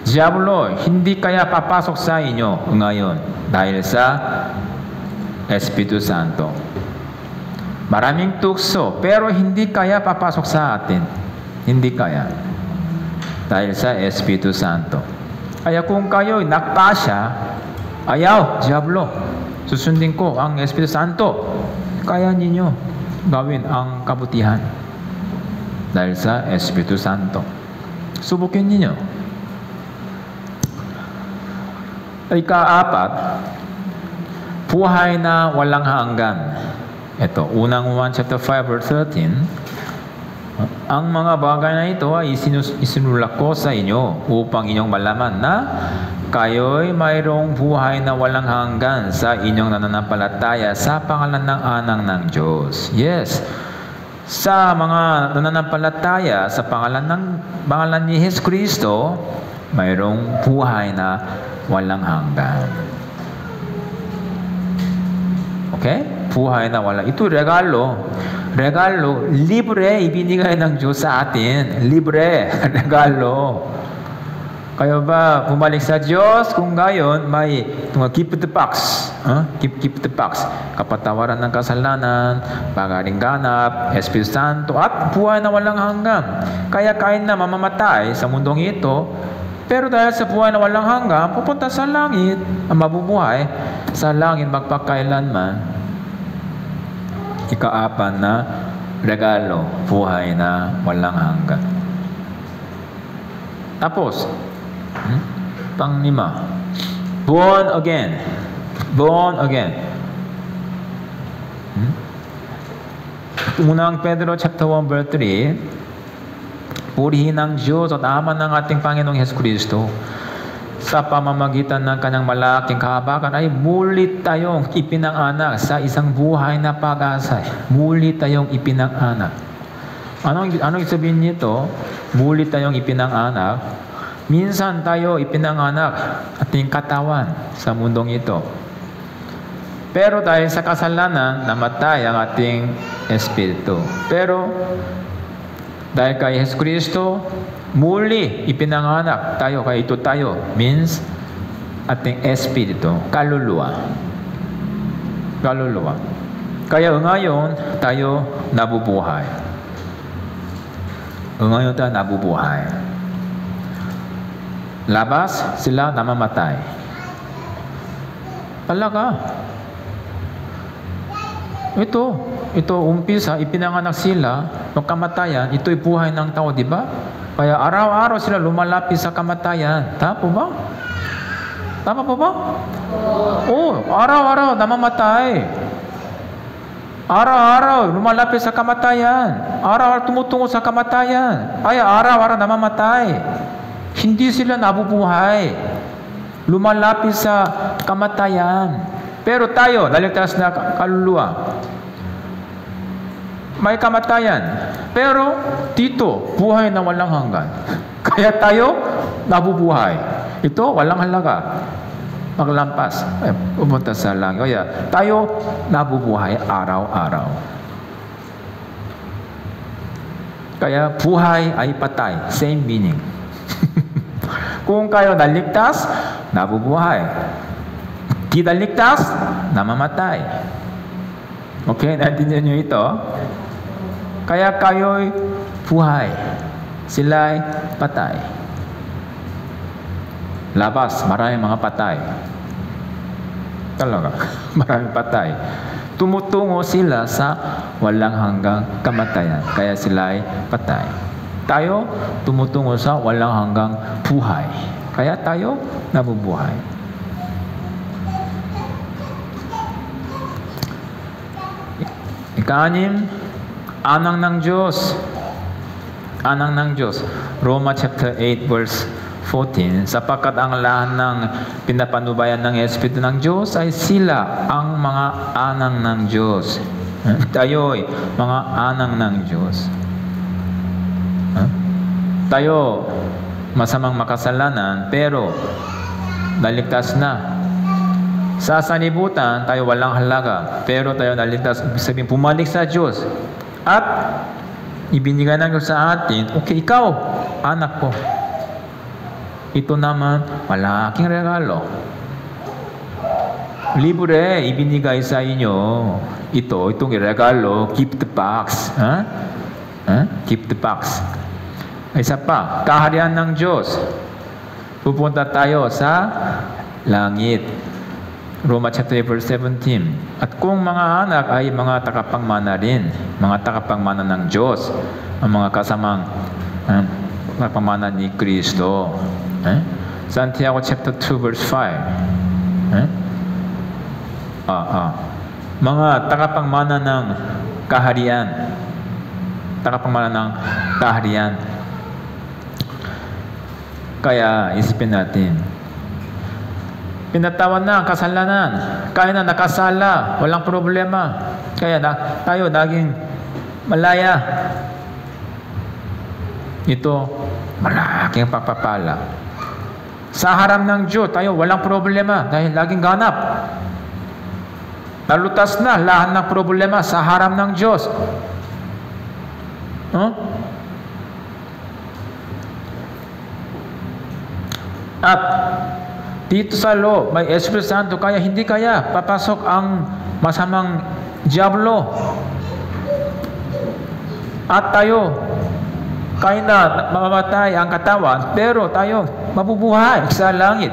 Diablo, hindi kaya papasok sa inyo ngayon dahil sa Espiritu Santo. Maraming tukso, pero hindi kaya papasok sa atin. Hindi kaya. Dahil sa Espiritu Santo. Kaya kung kayo nagpasya, ayaw, diablo, susundin ko ang Espiritu Santo. Kaya ninyo gawin ang kabutihan. Dahil sa Espiritu Santo. Subukin ninyo. Ika-apat, buhay na walang hanggan. Ito, unang 1 chapter 5 verse 13. Ang mga bagay na ito ay isinulak ko sa inyo upang inyong malaman na kayo'y mayroong buhay na walang hanggan sa inyong nananampalataya sa pangalan ng Anak ng Diyos. Yes. Sa mga nananampalataya sa pangalan ni Jesus Kristo, mayroong buhay na walang hanggan. Okay? Buhay na walang. Ito regalo. Regalo. Libre ibinigay ng Diyos sa atin. Libre. Regalo. Kayo ba bumalik sa Diyos? Kung gayon, may keep the box. Keep the box. Kapatawaran ng kasalanan, pagaling ganap, Espiritu Santo, at buhay na walang hanggan. Kaya kahit na mamamatay sa mundong ito, pero dahil sa buhay na walang hanggan, pupunta sa langit, ang mabubuhay sa langit magpakailanman. Ika-apat na regalo, buhay na walang hanggan. Tapos, pang-lima, born again. Born again. Unang Pedro chapter 1 verse 3, purihin ng Diyos at Ama ng ating Panginoong Hesus Kristo sa pamamagitan ng kanyang malaking kahabagan ay muli tayong ipinanganak sa isang buhay na pag-asa. Muli tayong ipinanganak. Anong sabihin nito? Muli tayong ipinanganak. Minsan tayo ipinanganak ating katawan sa mundong ito. Pero dahil sa kasalanan, namatay ang ating espiritu. Pero dahil kay Jesus Kristo, muli ipinanganak tayo, kaya ito tayo, means ating espiritu, kaluluwa. kaluluwa. Kaya ngayon, tayo nabubuhay. Ngayon tayo nabubuhay. Labas, sila namamatay. Talaga. Ito, umpisa, ipinanganak sila, ng kamatayan, ito'y buhay ng tao, di ba? Kaya araw-araw sila lumalapit sa kamatayan. Tama po ba? Tama po ba? Oo, araw-araw namamatay. Araw-araw lumalapit sa kamatayan. Araw-araw tumutungo sa kamatayan. Kaya araw-araw namamatay. Hindi sila nabubuhay. Lumalapit sa kamatayan. Pero tayo, naligtas na kaluluwa. May kamatayan. Pero dito, buhay na walang hanggan. Kaya tayo, nabubuhay. Ito, walang halaga. Maglampas. Pumunta sa langit. Kaya tayo, nabubuhay araw-araw. Kaya buhay ay patay. Same meaning. Kung kayo naligtas, nabubuhay. Di naligtas, namamatay. Okay, naintindihan nyo ito? Kaya kayo'y buhay. Sila'y patay. Labas, maraming mga patay. Talaga, maraming patay. Tumutungo sila sa walang hanggang kamatayan. Kaya sila'y patay. Tayo, tumutungo sa walang hanggang buhay. Kaya tayo, nabubuhay. Ika-anim, anang ng Diyos. Anang ng Diyos. Roma chapter 8 verse 14. Sapagkat ang lahat ng pinapanubayan ng Espiritu ng Diyos ay sila ang mga anang ng Diyos. Tayo'y mga anang ng Diyos. Tayo, masamang makasalanan, pero naligtas na. Sa sanibutan, tayo walang halaga, pero tayo naligtas. Ibig sabihin, pumalik sa Diyos. At ibinigay ng Diyos sa atin, okay, ikaw, anak ko. Ito naman, malaking regalo. Libre, ibinigay sa inyo. Itong regalo, gift box. Gift box. Isa pa, kaharian ng Diyos. Pupunta tayo sa langit. Roma chapter 8 verse 17. At kung mga anak ay mga takapangmana rin, mga takapangmana ng Diyos, ang mga kasamang takapangmana ni Kristo. Santiago chapter 2 verse 5. Mga takapangmana ng kaharian. Takapangmana ng kaharian. Kaya isipin natin, pinatawan na ang kasalanan. Kaya na nakasala. Walang problema. Kaya tayo naging malaya. Ito, malaking pagpapala. Sa harap ng Diyos, tayo walang problema dahil laging ganap. Nalutas na lahat ng problema sa harap ng Diyos. At dito sa loob, may Espiritu Santo, kaya hindi kaya papasok ang masamang diablo. At tayo, kaya na mamamatay ang katawan, pero tayo mabubuhay sa langit,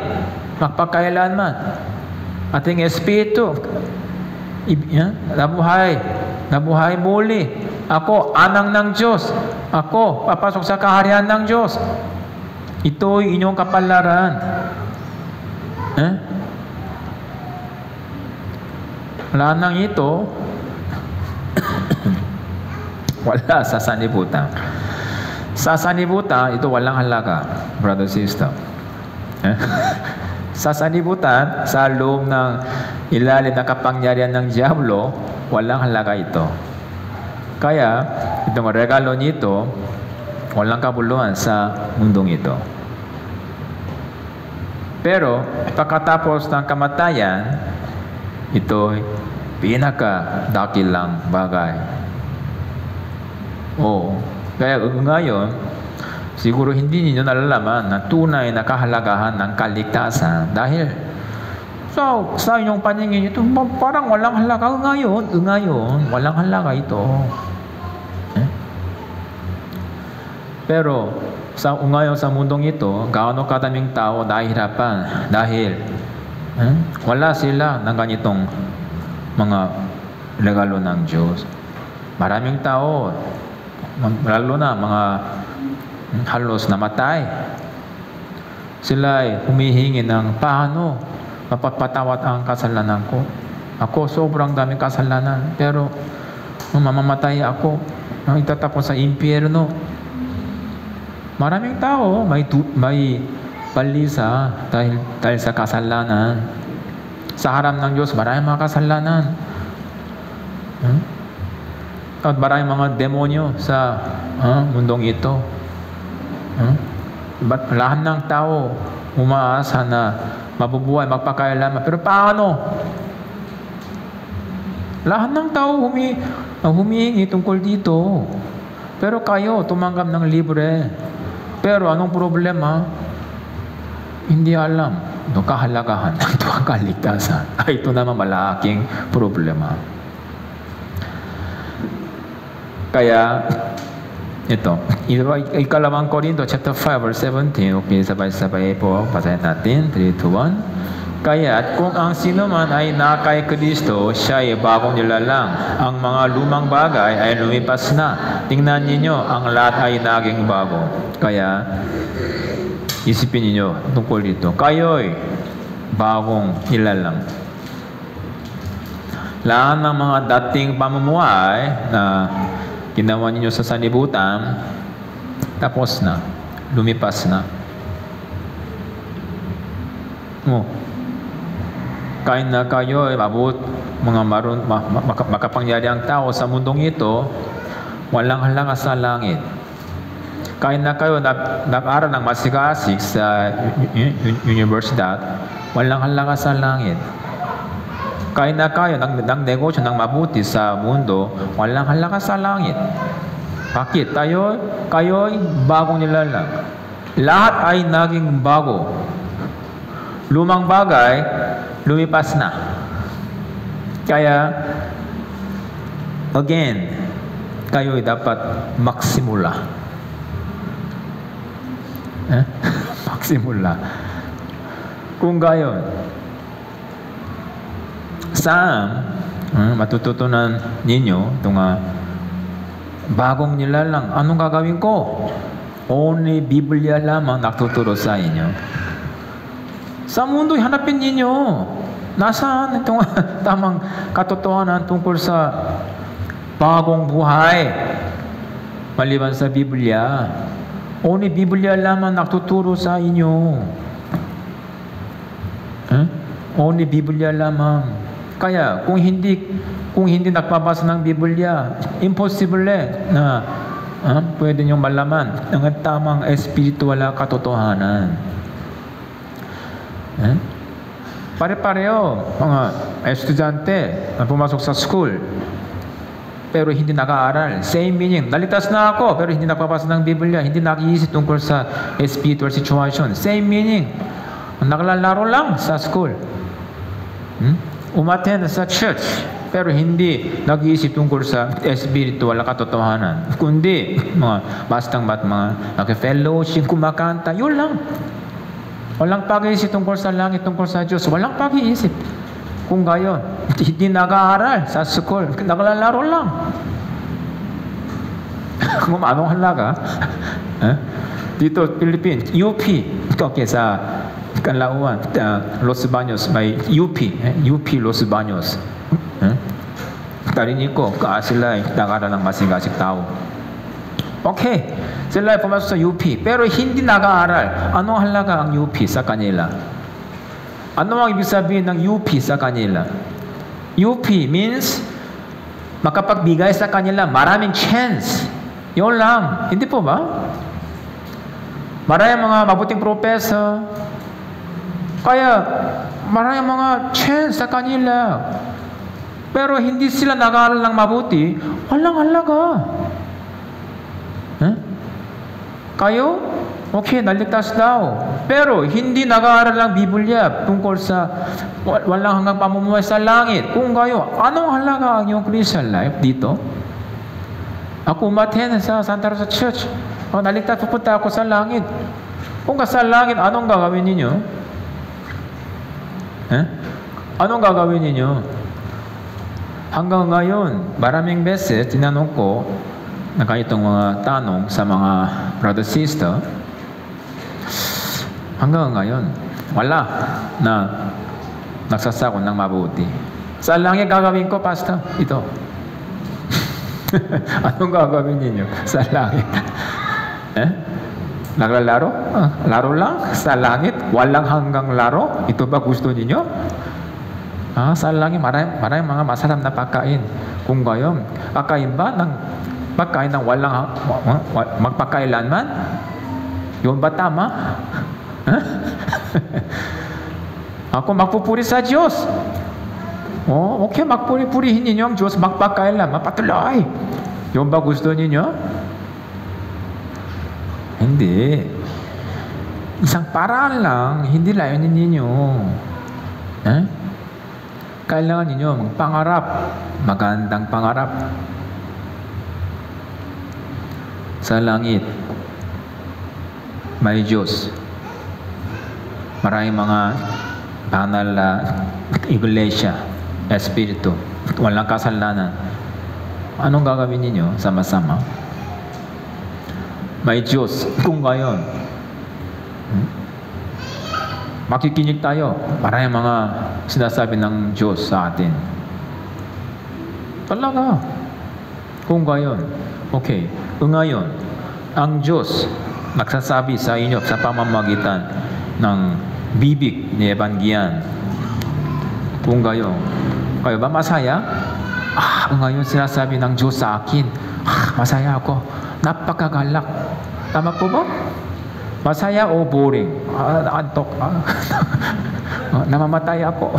magpakailanman. Ating Espiritu, nabuhay muli. Ako, anang ng Diyos. Ako, papasok sa kaharian ng Diyos. Ito'y inyong kapalaran. Wala nang ito, wala sa sanibutan. Sa sanibutan, ito walang halaga, brother, sister. Sa sanibutan, sa loob ng ilalim ng kapangyarihan ng diablo, walang halaga ito. Kaya, itong regalo nito, walang kabuluhan sa mundong ito. Pero, pagkatapos ng kamatayan, ito'y pinakadakilang bagay. Kaya ngayon, siguro hindi ninyo nalalaman na tunay na kahalagahan ng kaligtasan dahil Sa inyong paningin, ito parang walang halaga. Ngayon, walang halaga ito. Pero, ngayon sa mundong ito, gaano kadaming tao nahihirapan dahil wala sila ng ganitong mga regalo ng Diyos. Maraming tao, lalo na mga halos namatay, sila ay humihingi ng paano mapapatawad ang kasalanan ko. Ako, sobrang daming kasalanan, pero mamamatay ako, itatapos sa impyerno. Maraming tao may balisa dahil sa kasalanan. Sa harap ng Diyos, maraming mga kasalanan. At maraming mga demonyo sa mundong ito. Lahat ng tao umaasa na mabubuhay, magpakailanman. Pero paano? Lahat ng tao humihingi tungkol dito. Pero kayo, tumanggap ng libre. Pero anong problema? Hindi alam. Ito kahalagahan ng tuwang kaligtasan. Ito naman malaking problema. Kaya, ito, ikalawang Korinto, chapter 5, verse 17. Okay, sabay-sabay po. Basahin natin. 3, 2, 1. Kaya't kung ang sino man ay na kay Kristo, siya ay bagong nilalang. Ang mga lumang bagay ay lumipas na. Tingnan ninyo, ang lahat ay naging bago. Kaya, isipin ninyo tungkol dito. Kayo'y bagong nilalang. Lahat ng mga dating pamumuhay na ginawa ninyo sa sanlibutan, tapos na, lumipas na. Kahit na kayo ay mabut, mga makapangyarihang tao sa mundong ito, walang halaga sa langit. Kahit na kayo nag-aral ng masigasig sa universidad, walang halaga sa langit. Kahit na kayo nag-negosyo ng mabuti sa mundo, walang halaga sa langit. Bakit? Kayo'y bagong nilalang. Lahat ay naging bago. Lumang bagay, lumipas na. Kaya, again, kayo'y dapat magsimula. Magsimula. Kung gayon, saan matututunan ninyo itong bagong nilalang? Anong gagawin ko? Only Biblia lamang nagtuturo sa inyo. Sa mundo, hanapin ninyo. Nasaan itong tamang katotohanan tungkol sa bagong buhay? Maliban sa Biblia. Only Biblia lamang nagtuturo sa inyo. Only Biblia lamang. Kaya, kung hindi nagpabasa ng Biblia, impossible na pwede niyong malaman ang tamang espiritual na katotohanan. Pare-pareho, mga estudyante na pumasok sa school, pero hindi nag-aaral. Same meaning. Naligtas na ako, pero hindi nagpapasa ng Biblia. Hindi nag-iisip tungkol sa spiritual situation. Same meaning. Naglalaro lang sa school. Umattend sa church, pero hindi nag-iisip tungkol sa spiritual na katotohanan. Kundi, mga nag-fellowship, kumakanta, yun lang. Walang pag-iisip tungkol sa langit, tungkol sa Diyos. Walang pag-iisip. Kung gayon, hindi nag-aaral sa school, naglalaro lang. Kung anong halaga? Dito, Philippines, UP. Okay, sa Canlauan, Los Baños, may UP. UP Los Baños. Tarinig ko, sila ay nag-aaral ng masigasig tao. Okay, sila ay pumasok sa UP, pero hindi nag-aaral. Anong halaga ang UP sa kanila? Ano ang ibig sabihin ng UP sa kanila? UP means makapagbigay sa kanila maraming chance. Yun lang. Hindi po ba? Maraming mga mabuting propesa. Kaya maraming mga chance sa kanila. Pero hindi sila nag-aaral ng mabuti, walang halaga. Kayo? Okay, naligtas daw. Pero hindi nag-aaral ng Biblia tungkol sa walang hanggang pamumuhay sa langit. Kung kayo, anong halaga ang iyong Christian life dito? Ako umaten sa Santa Rosa Church. Naligtas, pupunta ako sa langit. Kung ka sa langit, anong gagawin ninyo? Anong gagawin ninyo? Hanggang ngayon, maraming beses, tinanong ko, na ganitong mga tanong sa mga brother sister, hanggang ngayon, wala na nagsasako ng mabuti. Sa langit gagawin ko, Pastor, ito. Anong gagawin ninyo sa langit? Naglalaro? Laro lang? Sa langit? Walang hanggang laro? Ito ba gusto ninyo? Sa langit, maraming mga masarap na pagkain. Kung gayon, pagkain ba ng pagkain ng walang magpakailanman? Yun ba tama? Ako magpupuri sa Diyos. Okay, magpuri-purihin ninyo ang Diyos, magpakailanman, patuloy. Yun ba gusto ninyo? Hindi. Isang paraan lang, hindi layunin ninyo. Kailangan ninyo magpangarap, magandang pangarap sa langit. May Diyos. Maraming mga banal na iglesia, espiritu, walang kasalanan. Anong gagawin ninyo sama-sama? May Diyos. Kung gayon, makikinig tayo. Maraming mga sinasabi ng Diyos sa atin. Talaga. Kung gayon, okay. Kung ngayon, ang Diyos nagsasabi sa inyo sa pamamagitan ng bibig ni Evangelion. Kung gayon, kayo ba masaya? Ngayon sinasabi ng Diyos sa akin, masaya ako. Napakagalak. Tama po ba? Masaya o boring? Antok. Namamatay ako.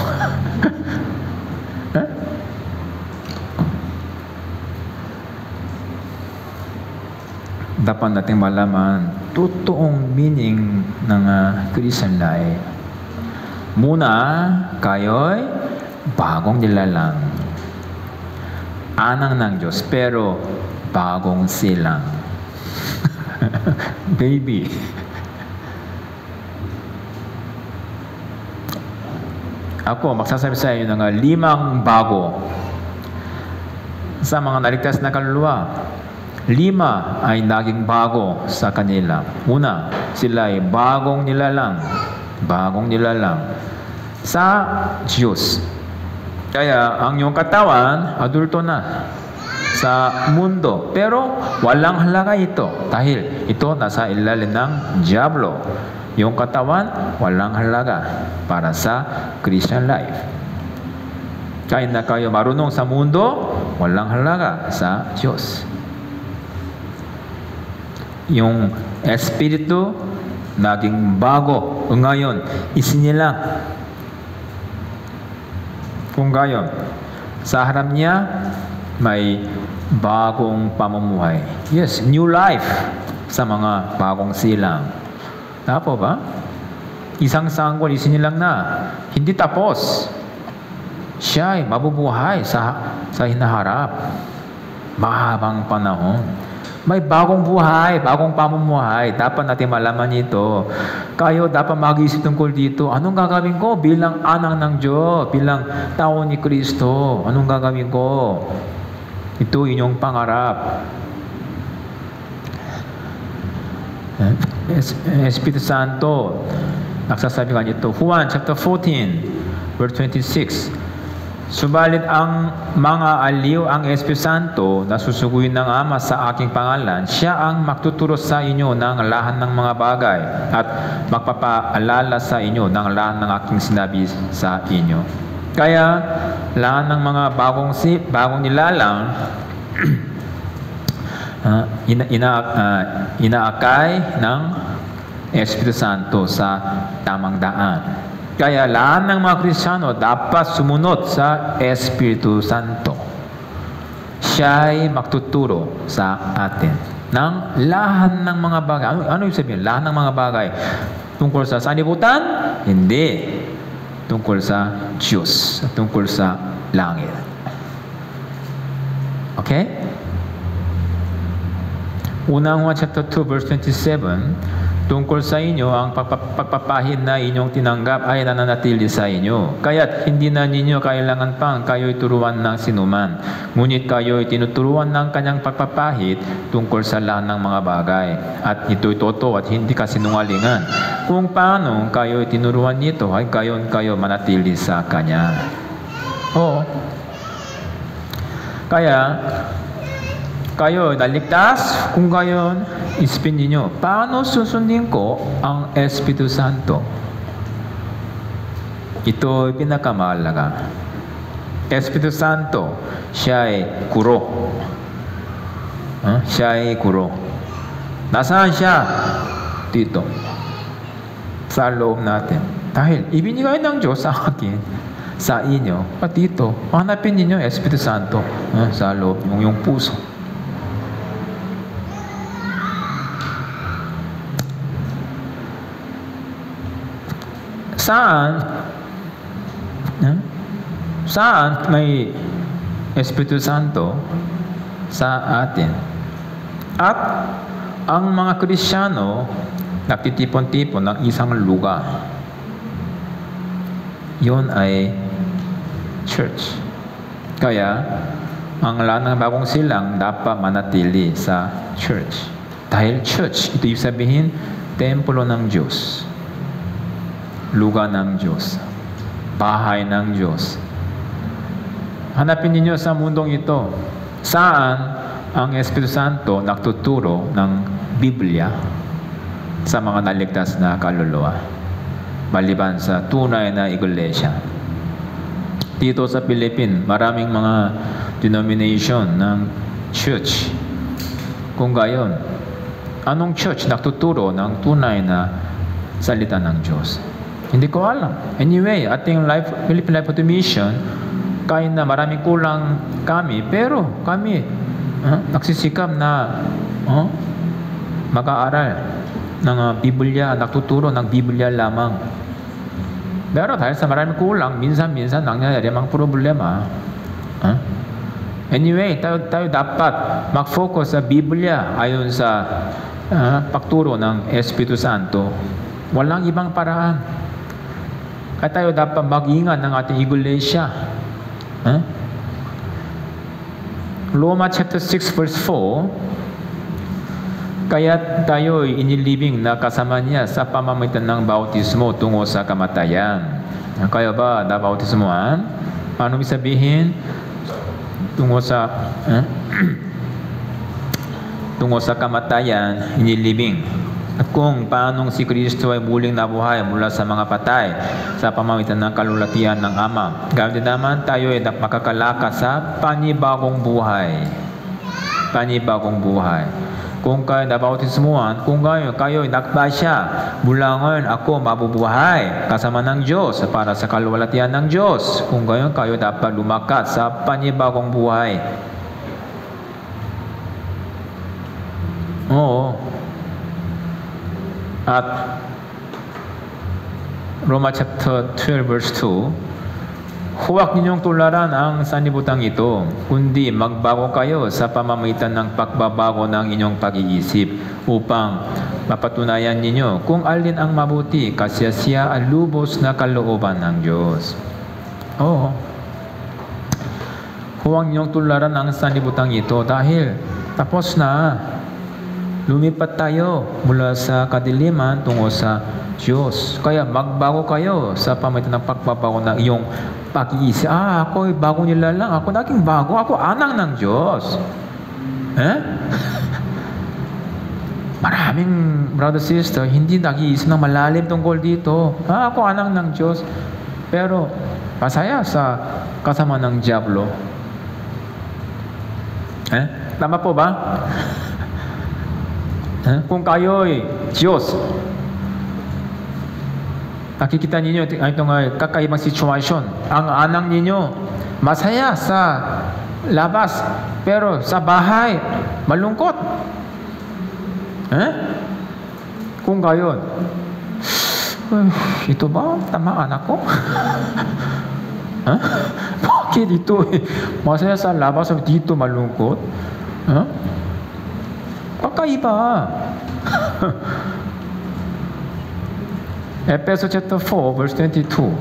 Dapat natin malaman totoong meaning ng Christian life. Muna, kayo'y bagong nilalang. Anang ng Diyos, pero bagong silang. Baby. Ako, magsasabi sa inyo ng 5 bago sa mga naligtas na kaluluwa. 5 ay naging bago sa kanila. Una, sila ay bagong nilalang. Bagong nilalang sa Diyos. Kaya ang iyong katawan, adulto na sa mundo. Pero walang halaga ito dahil ito nasa ilalim ng Diablo. Yung katawan, walang halaga para sa Christian life. Kahit na kayo marunong sa mundo, walang halaga sa Diyos. Yung espiritu naging bago ngayon isinilang. Kung gayon, sa harap niya may bagong pamumuhay. Yes, new life sa mga bagong silang. Tapo ba? Isang sanggol isinilang na. Hindi tapos. Siya ay mabubuhay sa hinaharap. Mahabang panahon. May bagong buhay, bagong pamumuhay. Dapat natin malaman ito. Kayo dapat mag-isip tungkol dito. Anong gagawin ko bilang anak ng Diyos? Bilang tao ni Kristo? Anong gagawin ko? Ito inyong pangarap. Espiritu Santo, nagsasabi nga nito. Juan chapter 14, verse 26. Subalit ang mga aliw ang Espiritu Santo na susuguin ng Ama sa aking pangalan, siya ang magtuturo sa inyo ng lahat ng mga bagay at magpapaalala sa inyo ng lahat ng aking sinabi sa inyo. Kaya lahat ng mga bagong nilalang inaakay ng Espiritu Santo sa tamang daan. Kaya lahat ng mga Kristiyano dapat sumunod sa Espiritu Santo. Siya'y magtuturo sa atin ng lahat ng mga bagay. Ano ibig sabihin? Lahat ng mga bagay. Tungkol sa sanlibutan? Hindi. Tungkol sa Diyos. Tungkol sa langit. Okay? Unang Juan chapter 2 verse 27, tungkol sa inyo, ang pagpapahid na inyong tinanggap ay nananatili sa inyo. Kaya't hindi na ninyo kailangan pang kayo'y turuan ng sinuman. Ngunit kayo'y tinuturuan ng kanyang pagpapahid tungkol sa lahat ng mga bagay. At ito'y totoo at hindi kasinungalingan. Kung paano kayo'y tinuruan nito, ay kayo manatili sa kanya. Oo. Kaya, kayo naligtas kung gayon isipin ninyo, paano susundin ko ang Espiritu Santo? Ito ay pinakamahalaga. Espiritu Santo, siya ay guro. Siya ay guro. Nasaan siya? Dito. Sa loob natin. Dahil ibinigay ng Diyos sa akin, sa inyo, at dito, hanapin ninyo Espiritu Santo sa loob yung puso. Saan may Espiritu Santo? Sa atin. At ang mga Kristiyano nagtitipon-tipon ng isang lugar. Yun ay church. Kaya ang lahat ng bagong silang dapat manatili sa church. Dahil church, ito yung sabihin, templo ng Diyos. Lugar ng Diyos. Bahay ng Diyos. Hanapin niyo sa mundong ito, saan ang Espiritu Santo nagtuturo ng Biblia sa mga naligtas na kaluluwa, maliban sa tunay na iglesia. Dito sa Philippines, maraming mga denomination ng church. Kung gayon, anong church nagtuturo ng tunay na salita ng Diyos? Hindi ko alam. Anyway, ating Philippine Life of the Mission, kahit na maraming kulang kami, pero kami nagsisikap na mag-aaral ng Biblia, nagtuturo ng Biblia lamang. Pero dahil sa maraming kulang, minsan-minsan nangyayari ang problema. Anyway, tayo dapat mag-focus sa Biblia ayon sa pagturo ng Espiritu Santo. Walang ibang paraan. Kaya tayo dapat mag-ingat ng ating iglesia. Roma chapter 6 verse 4, kaya tayo'y inilibing na kasama niya sa pamamagitan ng bautismo tungo sa kamatayan. Kaya ba nabautismoan? Ano ibig sabihin? Tungo sa kamatayan, inilibing. At kung paanong si Kristo ay muling nabuhay mula sa mga patay sa pamamagitan ng kalulatian ng Ama. Gayun din naman tayo ay makakalaka sa panibagong buhay. Panibagong buhay. Kung kayo nabautismuhan, kung kayo ay nagpasya, mula ngayon ako mabubuhay kasama ng Diyos para sa kalulatian ng Diyos. Kung kayo dapat lumakas sa panibagong buhay. Oo. At Roma chapter 12 verse 2, huwag ninyong tularan ang sanlibutan ito, kundi magbago kayo sa pamamagitan ng pagbabago ng inyong pag-iisip upang mapatunayan ninyo kung alin ang mabuti, kasiyasiya at lubos na kalooban ng Diyos. Oo. Huwag ninyong tularan ang sanlibutan ito dahil tapos na. Lumipat tayo mula sa kadiliman tungo sa Diyos. Kaya magbago kayo sa pamamagitan ng pagbabago ng iyong pag-iisip. Ako'y bago nila lang. Ako naging bago. Ako anak ng Diyos. Maraming brother sister, hindi nag-iisip ng malalim tungkol dito. Ako anak ng Diyos. Pero masaya sa kasama ng Diablo. Tama po ba? Kung kayo'y Diyos, nakikita ninyo itong kakaibang sitwasyon. Ang anak ninyo, masaya sa labas, pero sa bahay, malungkot. Kung gayon, Ito ba? Tamaan ako? Huh? Bakit ito masaya sa labas at dito malungkot? Huh? Kakaiba. Ephesians chapter 4, verse 22.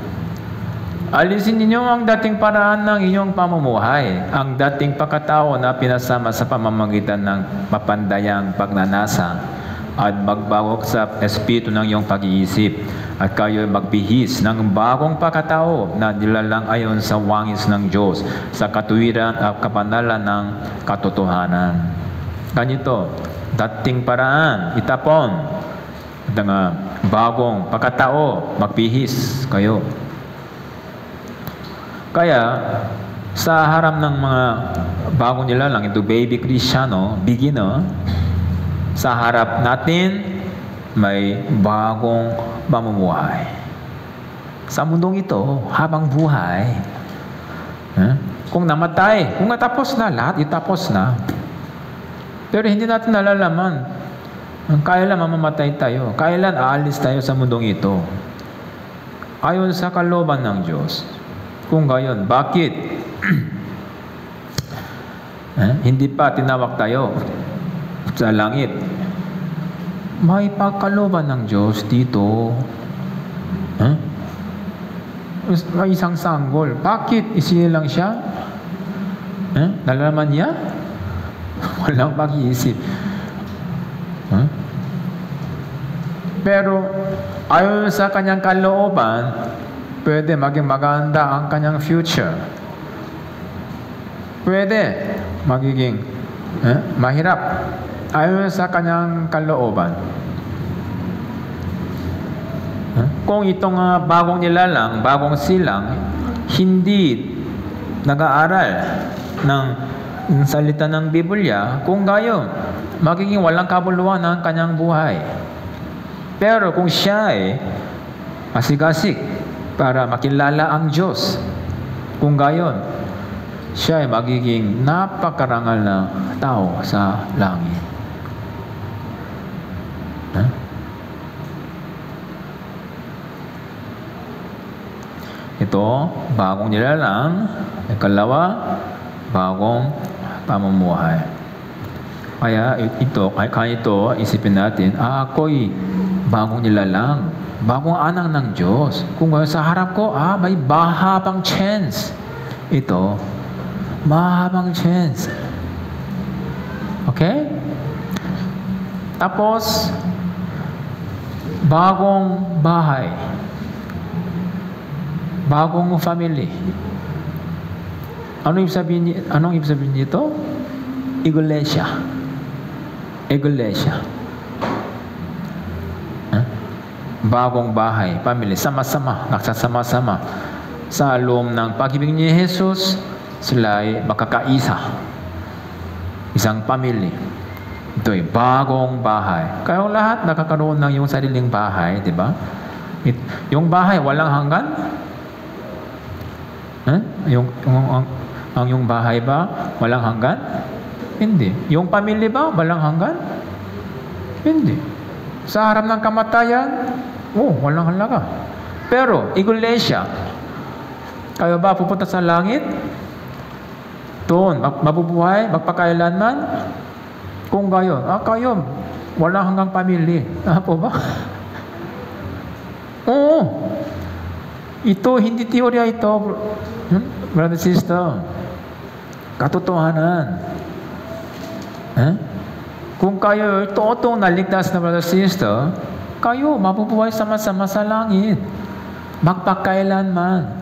Alisin ninyo ang dating paraan ng inyong pamumuhay, ang dating pagkatao na pinasama sa pamamagitan ng mapandayang pagnanasa, at magbago sa espiritu ng iyong pag-iisip, at kayo magbihis ng bagong pagkatao na nilalang ayon sa wangis ng Diyos, sa katuwiran at kapanalan ng katotohanan. Ganito, dating paraan, itapon, ng bagong pagkatao, magbihis kayo. Kaya, sa harap ng mga bagong nilalang, ito baby Kristiyano, beginner, sa harap natin, may bagong pamumuhay. Sa mundong ito, habang buhay, kung namatay, kung natapos na, lahat itapos na. Pero hindi natin nalalaman, kailan mamamatay tayo, kailan aalis tayo sa mundong ito. Ayon sa kalooban ng Diyos. Kung gayon, bakit? Hindi pa tinawag tayo sa langit. May pagkalooban ng Diyos dito. May isang sanggol. Bakit isinilang siya? Nalalaman niya? Walang pag-iisip. Pero ayon sa kanyang kalooban, pwede maging maganda ang kanyang future. Pwede magiging mahirap ayon sa kanyang kalooban. Kung itong bagong nilalang, bagong silang, hindi nag-aaral ng salita ng Biblia, kung gayon, magiging walang kabuluhan ang kanyang buhay. Pero kung siya ay asigasig para makilala ang Diyos, kung gayon, siya ay magiging napakarangal na tao sa langit. Ito, bagong nilalang. Ikalawa, bagong pamumuhay. Kaya ito, isipin natin, ako'y bagong nilalang, bagong anak ng Diyos. Kung sa harap ko, may mahabang chance. Ito, mahabang chance. Okay? Tapos, bagong bahay. Bagong family. Anong ibig sabihin nito? Iglesia. Iglesia. Bagong bahay, family, sama-sama, nagsasama-sama. Sa loob ng pag-ibig ni Jesus, sila ay makakaisa. Isang family. Ito ay bagong bahay. Kaya lahat nakakaroon ng yung sariling bahay, di ba? Yung bahay, walang hanggan? Yung bahay ba, walang hanggan? Hindi. Yung pamilya ba, walang hanggan? Hindi. Sa harap ng kamatayan, walang halaga. Pero, iglesia, kayo ba pupunta sa langit? Doon, mabubuhay, magpakailanman? Kung gayon, kayo, walang hanggang pamilya. Po ba? Oo. Ito, hindi teorya ito, brother sister. Katotohanan. Kung kayo totoong naligtas na brother sister, kayo mabubuhay sama-sama sa langit. Magpakailanman.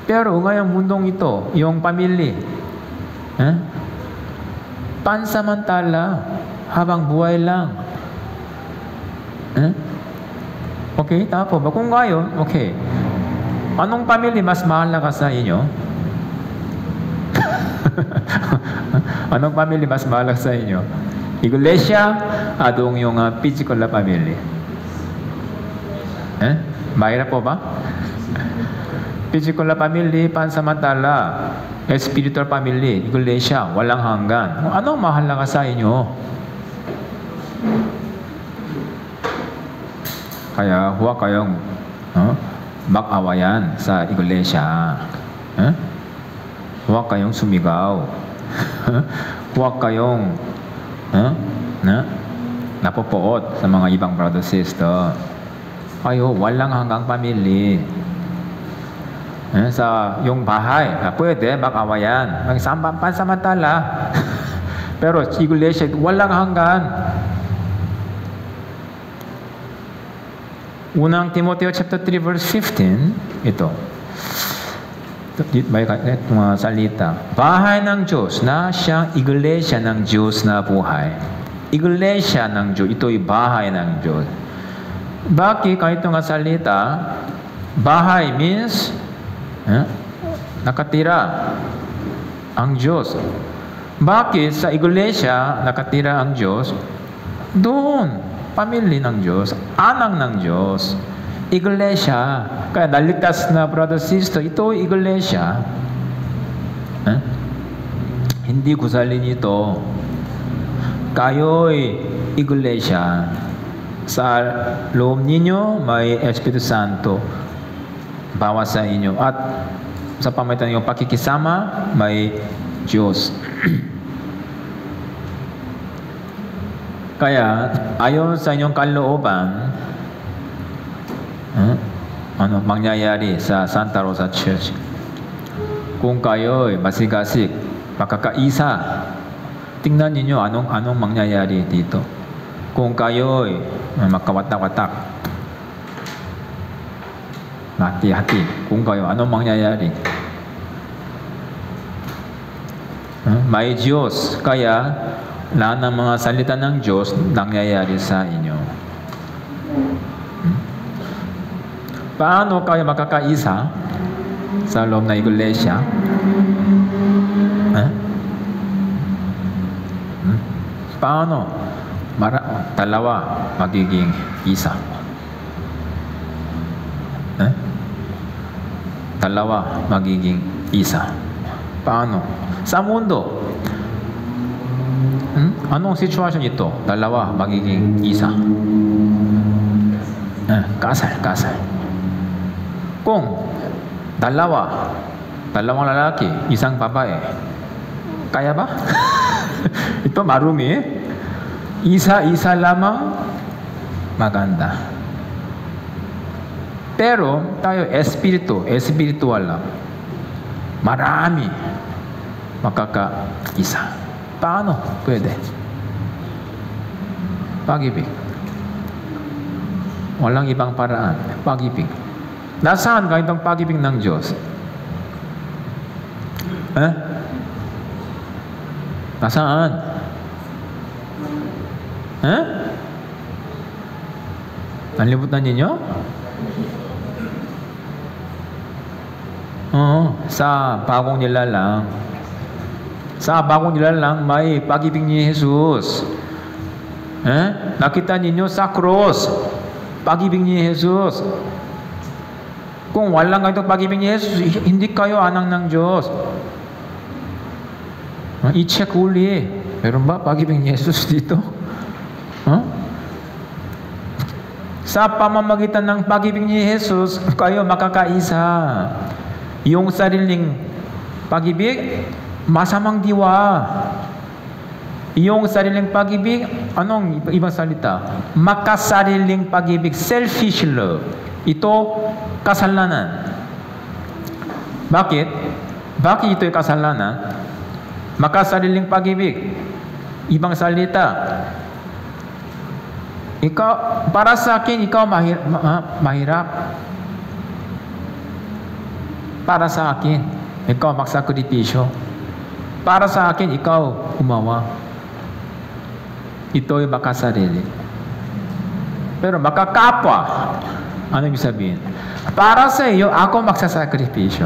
Pero ngayong mundong ito, yung pamilya, pansamantala, habang buhay lang. Okay, tapo ba? Kung ngayon, okay. Anong pamilya mas mahalaga sa inyo? Anong pamilya mas mahalaga sa inyo? Iglesia, adong yung physical na pamilya. Mahirap po ba? Physical na pamilya, pansamantala. Spiritual family, iglesia, walang hanggan. Anong mahalaga sa inyo? Kaya huwag kayong mag-awayan sa iglesia. Huwag kayong sumigaw. Huwag kayong napopoot sa mga ibang brother sister. Kayo, walang hanggang pamilya. Sa yung bahay, pwede mag-awayan. Pansamantala. Pero iglesia, walang hanggan. Unang Timoteo chapter 3 verse 15, ito. May mga salita. Bahay ng Diyos na siyang iglesia ng Diyos na buhay. Iglesia ng Diyos, ito'y bahay ng Diyos. Bakit kahit nga salita, bahay means nakatira ang Diyos. Bakit sa iglesia nakatira ang Diyos? Doon. Pamilya ng Diyos, anak ng Diyos, iglesia. Kaya naligtas na brother, sister, ito iglesia. Hindi gusalin ito. Kayo'y iglesia. Sa loob ninyo, may Espiritu Santo bawa sa inyo. At sa pamagitan ng pakikisama, may Diyos. Kaya, ayon sa inyong kalooban, mangyayari sa Santa Rosa Church? Kung kayo'y masigasig, makakaisa, tingnan ninyo anong mangyayari dito. Kung kayo'y makawatak-watak, hati-hati, kung kayo, anong mangyayari? May Diyos, kaya lahat ng mga salita ng Diyos nangyayari sa inyo. Paano kayo makakaisa sa loob ng iglesia? Paano? Dalawa magiging isa. Dalawa magiging isa. Paano? Sa mundo, anong sitwasyon ito? Dalawa magiging isa. Kasal. Kung dalawang lalaki, isang babae, kaya ba? Ito marumi. Isa lamang maganda. Pero tayo espiritual lang. Marami makakaisa. Paano? Pwede. Pag-ibig. Walang ibang paraan. Pag-ibig. Nasaan ka itong pag-ibig ng Diyos? Nasaan? Nalimutan ninyo? Oo. Sa bagong nilalang. Sa bagong nilalang may pag-ibig ni Jesus. Nakita ninyo sa cross, pag-ibig ni Jesus. Kung walang ganitong pag-ibig ni Jesus, hindi kayo anak ng Diyos. I-check uli. Meron ba pag-ibig ni Jesus dito? Sa pamamagitan ng pag-ibig ni Jesus, kayo makakaisa. Yung sariling pag-ibig, masamang diwa. Yung sariling pag-ibig, anong ibang salita? Makasariling pag-ibig, selfish love. Ito, kasalanan. Bakit? Bakit ito'y kasalanan? Makasariling pag-ibig. Ibang salita. Ikaw, para sa akin, ikaw mahirap. Para sa akin, ikaw magsakripisyo. Para sa akin, ikaw umawa. Ito'y makasarili. Pero makakapwa, ano ibig sabihin? Para sa iyo, ako magsasakripisyo.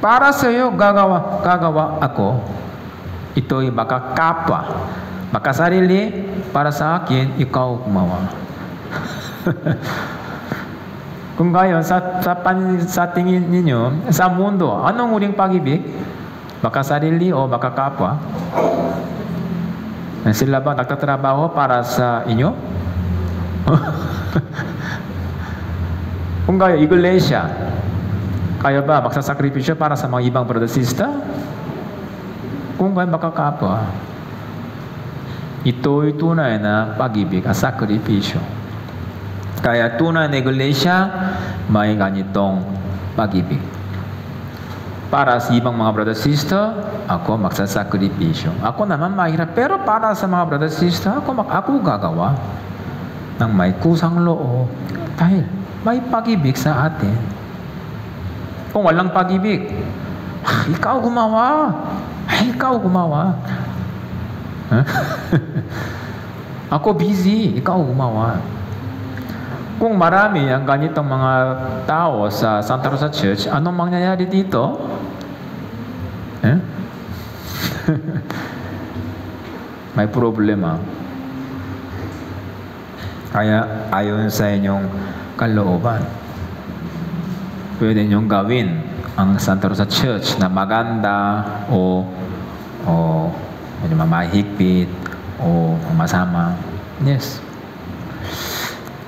Para sa iyo, gagawa ako. Ito'y makakapwa. Makasarili, para sa akin, ikaw umawa. Kung kayo, sa tingin ninyo, sa mundo, anong uling pag-ibig? Makasarili o makakapwa? Sila ba nagtatrabaho para sa inyo? Kung kayo, iglesia, kayo ba magsasakripisyo para sa mga ibang brother sister? Kung kayo makakapwa, ito'y tunay na pag-ibig at sakripisyo. Kaya tunay na iglesia, may ganitong pag-ibig. Para sa ibang mga brother sister, ako magsasakripisyo. Ako naman mahirap, pero para sa mga brother sister, ako gagawa ng may kusang loob. Dahil may pag-ibig sa atin. Kung walang pag-ibig, ikaw gumawa. Ikaw gumawa. Ako busy, ikaw gumawa. Kung marami ang ganitong mga tao sa Santa Rosa Church, anong mangyayari dito? May problema. Kaya ayon sa inyong kalooban, pwede niyong gawin ang Santa Rosa Church na maganda o medyo mahigpit o masama. Yes.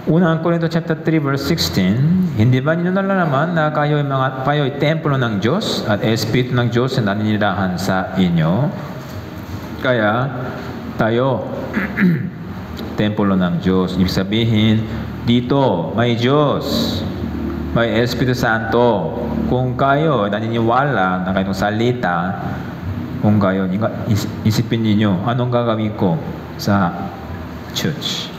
Unang Korinto chapter 3 verse 16, hindi ba ninyo nalalaman na kayo'y templo ng Diyos at Espiritu ng Diyos na naninirahan sa inyo? Kaya tayo templo ng Diyos. Ibig sabihin, dito may Diyos, may Espiritu Santo. Kung kayo naniniwala na kayong salita, kung kayo, isipin ninyo, anong gagawin ko sa church?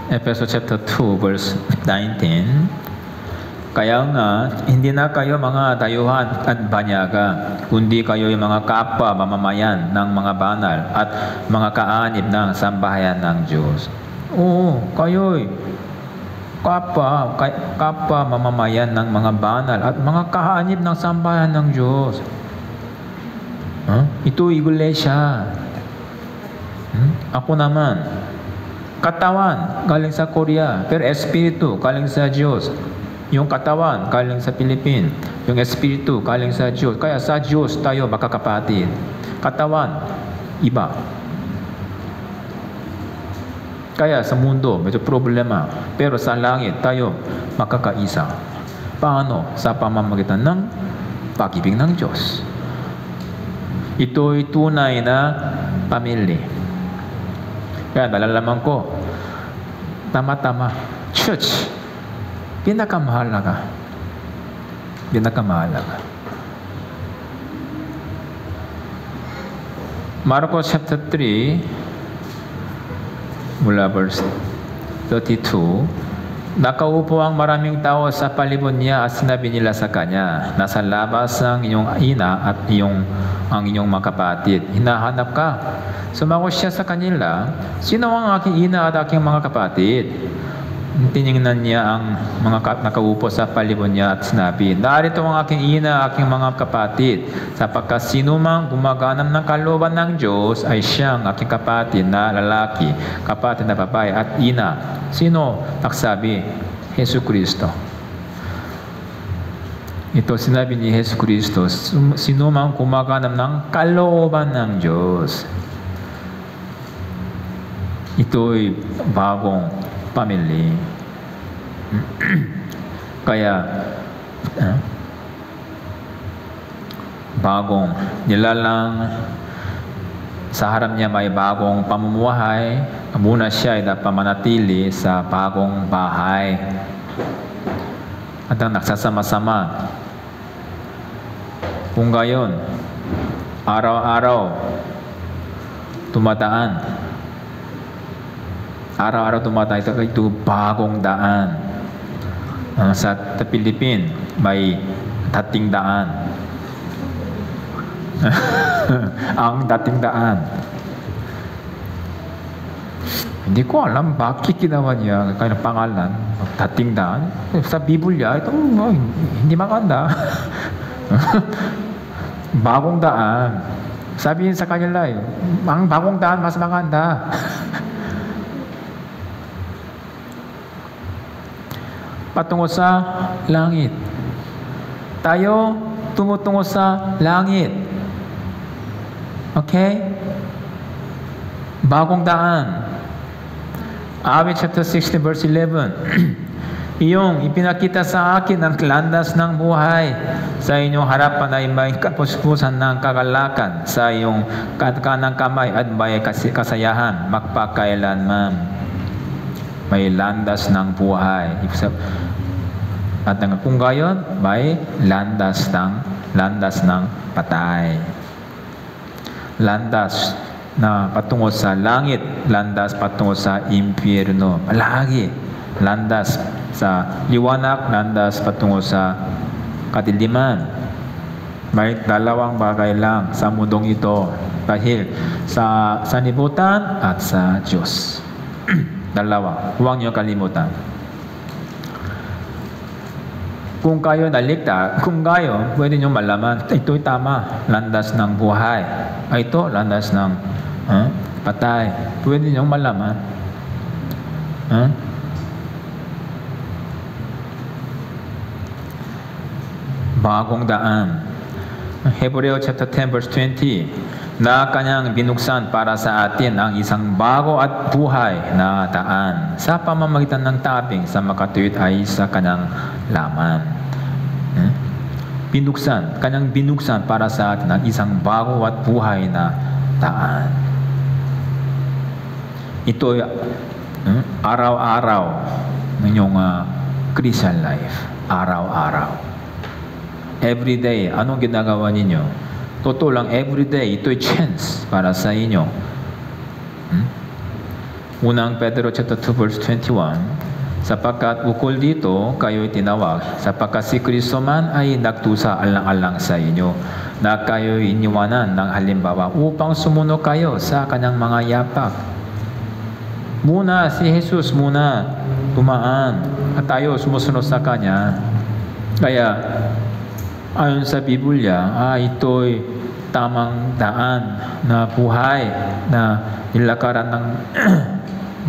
Ephesians chapter 2 verse 19, kaya nga, hindi na kayo mga dayuhan at banyaga, kundi kayo yung mga kapwa mamamayan ng mga banal at mga kaanib ng sambahayan ng Diyos. Oo, kayo'y kapwa mamamayan ng mga banal at mga kaanib ng sambahayan ng Diyos. Ito iglesia. Ako naman, katawan, galing sa Korea. Pero espiritu, galing sa Diyos. Yung katawan, galing sa Philippines. Yung espiritu, galing sa Diyos. Kaya sa Diyos tayo makakapatid. Katawan, iba. Kaya sa mundo, medyo problema. Pero sa langit, tayo makakaisa. Paano? Sa pamamagitan ng pag-ibig ng Diyos. Ito'y tunay na pamilya. Kaya nalalaman ko, tama-tama, church, pinakamahalaga. Pinakamahalaga. Marcos chapter 3, mula verse 32, nakaupo ang maraming tao sa palibot niya at sinabi nila sa kanya, nasa labas ang iyong ina at ang inyong mga kapatid. Hinahanap ka. Sumagot siya sa kanila, sino ang aking ina at aking mga kapatid? Tiningnan niya ang mga nakaupo sa palibot niya at sinabi, narito ang aking ina, aking mga kapatid, sapagkat sino mang gumaganap ng kalooban ng Diyos ay siyang aking kapatid na lalaki, kapatid na babae at ina. Sino nagsabi? Jesucristo. Ito sinabi ni Jesucristo, sino mang gumaganap ng kalooban ng Diyos. Ito'y bagong pamilya. Kaya, bagong nilalang, sa harap niya may bagong pamumuhay, muna siya ay napamanatili sa bagong bahay. At ang nagsasama-sama. Kung gayon, araw-araw, tumataan. Araw-araw tumatay ito bagong daan. Sa Philippines, may dating daan. Ang dating daan. Hindi ko alam bakit ginawa niya kanyang pangalan, dating daan. Sa Biblia, ito hindi maganda. Bagong daan. Sabihin sa kanila, ang bagong daan mas maganda. Patungo sa langit. Tayo tumutungo sa langit. Okay? Bagong daan. Awit chapter 60 verse 11. Iyong ipinakita sa akin ang landas ng buhay. Sa inyong harapan ay may kapuspusan ng kagalakan. Sa iyong kanang kamay at may kasayahan magpakailanman. May landas ng buhay. At kung gayon, may landas ng patay. Landas na patungo sa langit, landas patungo sa impyerno. Palagi, landas sa liwanag, landas patungo sa kadiliman. May dalawang bagay lang sa mundong ito, dahil sa sanlibutan at sa Diyos. Dalawa, huwag niyo kalimutan. Kung kayo naligtas, kung kayo, pwede niyo malaman, ito'y tama, landas ng buhay. Ito, landas ng patay. Pwede niyo malaman. Bagong daan. Hebreo chapter 10 verse 20, na kanyang binuksan para sa atin ang isang bago at buhay na daan sa pamamagitan ng tabing sa makatuwid ay sa kanyang laman. Kanyang binuksan para sa atin ang isang bago at buhay na daan. Ito ay araw-araw ng inyong Christian life. Araw-araw. Everyday, anong ginagawa ninyo? Totoo lang, everyday, ito'y chance para sa inyo. Unang Pedro chapter 2 verse 21, sapagkat ukol dito kayo'y tinawag, sapagkat si Kristo man ay nagtusa alang-alang sa inyo, na kayo'y iniwanan ng halimbawa upang sumunod kayo sa kanyang mga yapak. Muna si Jesus muna tumaan at tayo sumusunod sa kanya. Kaya ayon sa Biblia, ito'y tamang daan na buhay na nilakaran ng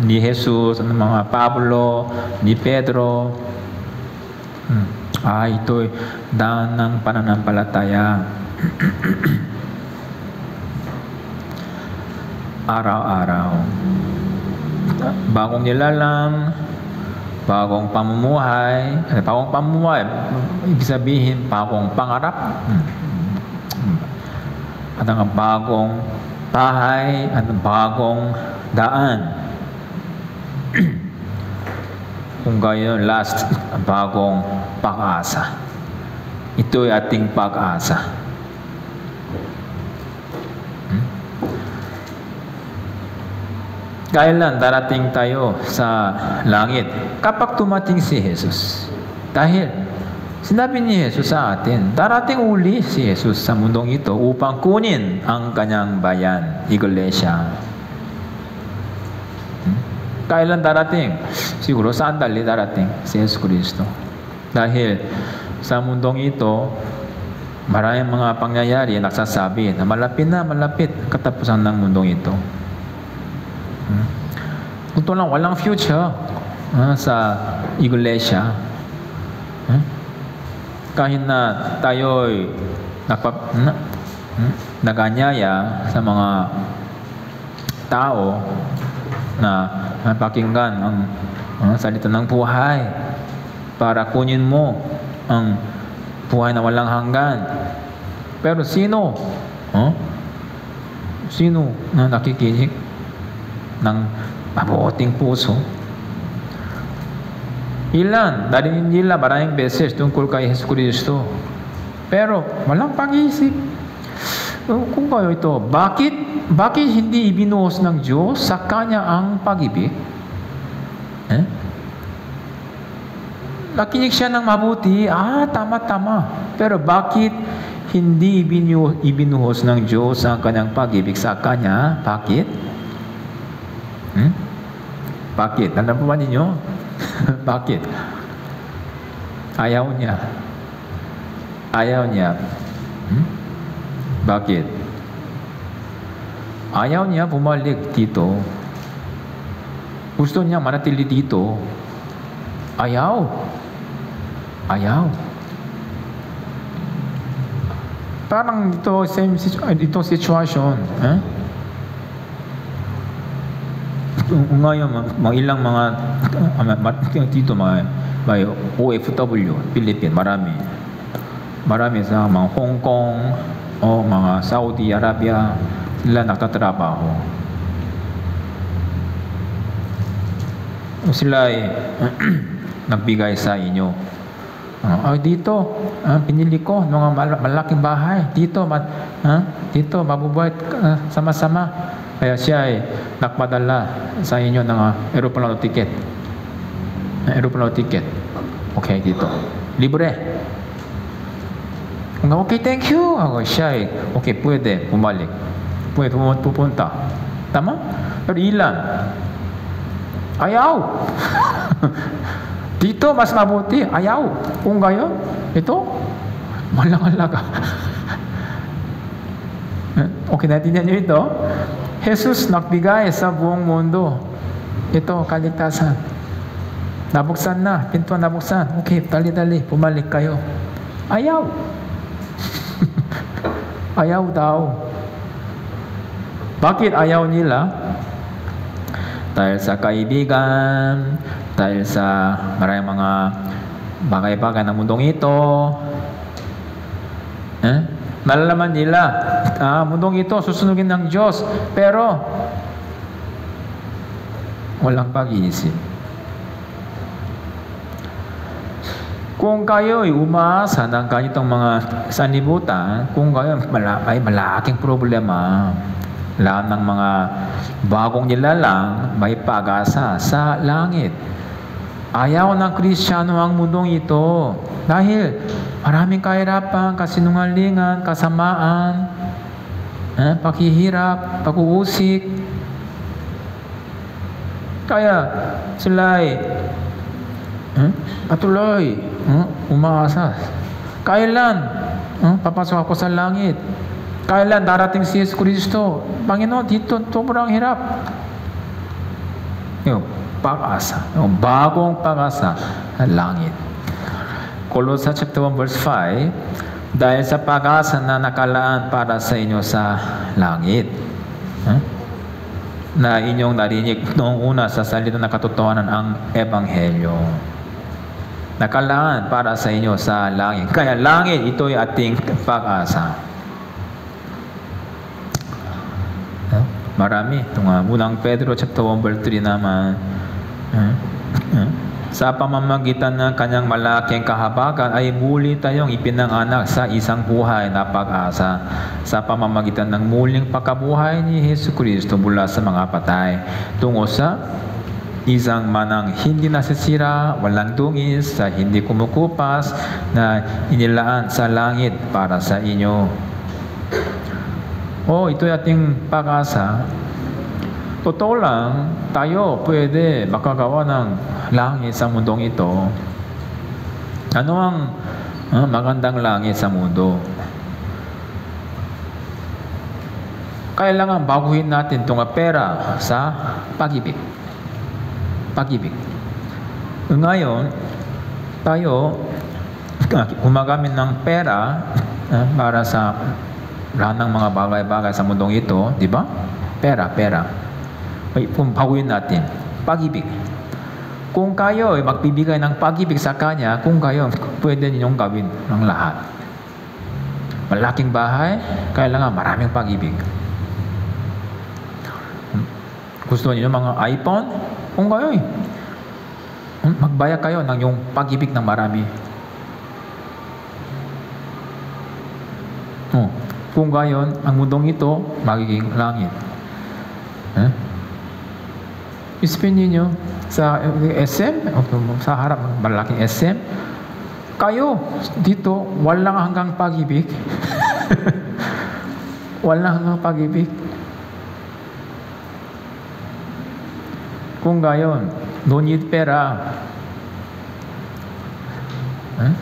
ni Jesus, ng mga Pablo, ni Pedro. Ito'y daan ng pananampalataya. Araw-araw. Bagong nilalang, bagong pamumuhay. Bagong pamumuhay, ibig sabihin, bagong pangarap. At ang bagong bahay at bagong daan. Kung gayon, last, bagong pag-asa. Ito'y ating pag-asa. Kailan darating tayo sa langit? Kapag tumating si Jesus. Dahil sinabi ni Jesus sa atin, darating uli si Jesus sa mundong ito upang kunin ang kanyang bayan, Iglesia. Kailan darating? Siguro sandali darating si Jesus Kristo. Dahil sa mundong ito, maraming mga pangyayari nagsasabi na malapit katapusan ng mundong ito. Ito lang, walang future sa Iglesia. Kahit na tayo'y naganyaya sa mga tao na pakinggan ang salita ng buhay para kunin mo ang buhay na walang hanggan. Pero sino na nakikinig ng mabuting puso? Ilan? Narinig nila maraming beses tungkol kay Jesus Kristo. Pero walang pag-iisip. Kung kayo ito, bakit hindi ibinuhos ng Diyos sa Kanya ang pag-ibig? Nakinig siya ng mabuti, tama. Pero bakit hindi ibinuhos ng Diyos ang Kanyang pag-ibig sa Kanya? Bakit? Bakit? Alam po ba ninyo? Bakit? Ayaw niya. Bakit? Ayaw niya bumalik dito. Gusto niya manatili dito. Ayaw. Parang itong situation. ngayon, ilang mga dito, may OFW, Philippines, marami sa mga Hong Kong o mga Saudi Arabia, sila nagtatrabaho. Sila ay nagbigay sa inyo. Dito, pinili ko mga malaking bahay. Dito, dito mabubuhay sama-sama. Kaya siya ay nagpadala sa inyo ng aeroplano ticket. Aeroplano ticket. Okay, dito. Libre. Okay, thank you. Siya ay, okay, pwede bumalik. Pwede pupunta. Tama? Pero ilan? Ayaw. Dito, mas mabuti. Ayaw. Kung gayon, ito, malang alaga. Okay, natindihan nyo ito? Jesus nagbigay sa buong mundo. Ito, kaligtasan. Nabuksan na. Pintuan nabuksan. Okay, dali-dali. Pumalik kayo. Ayaw. Ayaw daw. Bakit ayaw nila? Dahil sa kaibigan, dahil sa maraming mga bagay-bagay ng mundong ito. Malalaman nila, mundong ito susunugin ng Diyos, pero walang pag-iisip. Kung kayo ay umaasa ng ganitong mga sanlibutan, kung kayo ay malaking problema, lahat ng mga bagong nilalang may pag-asa sa langit. Ayaw ng Kristiyano ang mundong ito dahil maraming kahirapan, kasinungalingan, kasamaan, paghihirap, pag-uusik. Kaya sila ay patuloy umaasa. Kailan papasok ako sa langit? Kailan darating si Yesus Kristo? Panginoon, dito sobrang hirap. Yung pag-asa, yung bagong pag-asa sa langit. Colossus chapter 1 verse 5, dahil sa pag-asa na nakalaan para sa inyo sa langit, na inyong narinig noong una sa salita ng katotohanan ang Ebanghelyo. Nakalaan para sa inyo sa langit. Kaya langit, ito'y ating pag-asa. Marami. Itong unang Pedro chapter 1 verse 3 naman. Sa pamamagitan ng kanyang malaking kahabagan ay muli tayong ipinanganak sa isang buhay na pag-asa. Sa pamamagitan ng muling pagkabuhay ni Hesus Kristo mula sa mga patay. Tungo sa isang manang hindi nasisira, walang dungis, sa hindi kumukupas, na inilaan sa langit para sa inyo. Ito ating pag-asa. Totoo lang, tayo pwede makagawa ng langit sa mundong ito. Ano ang magandang langit sa mundo? Kailangan baguhin natin itong pera sa pag-ibig. Pag-ibig. Ngayon, tayo gumagamit ng pera para sa lahat ng mga bagay-bagay sa mundong ito, di ba? Pera. Kung baguhin natin, pag-ibig. Kung kayo ay magbibigay ng pag-ibig sa Kanya, kung kayo, pwede ninyong gawin ng lahat. Malaking bahay, kailangan maraming pag-ibig. Gusto niyo mga iPhone? Kung kayo magbayad kayo ng yung pag-ibig ng marami. Kung gayon, ang mundong ito, magiging langit. Isipin niyo sa SM, sa harap ng malaking SM, kayo, dito, walang hanggang pag-ibig. Walang hanggang pag-ibig. Kung gayon, no need pera.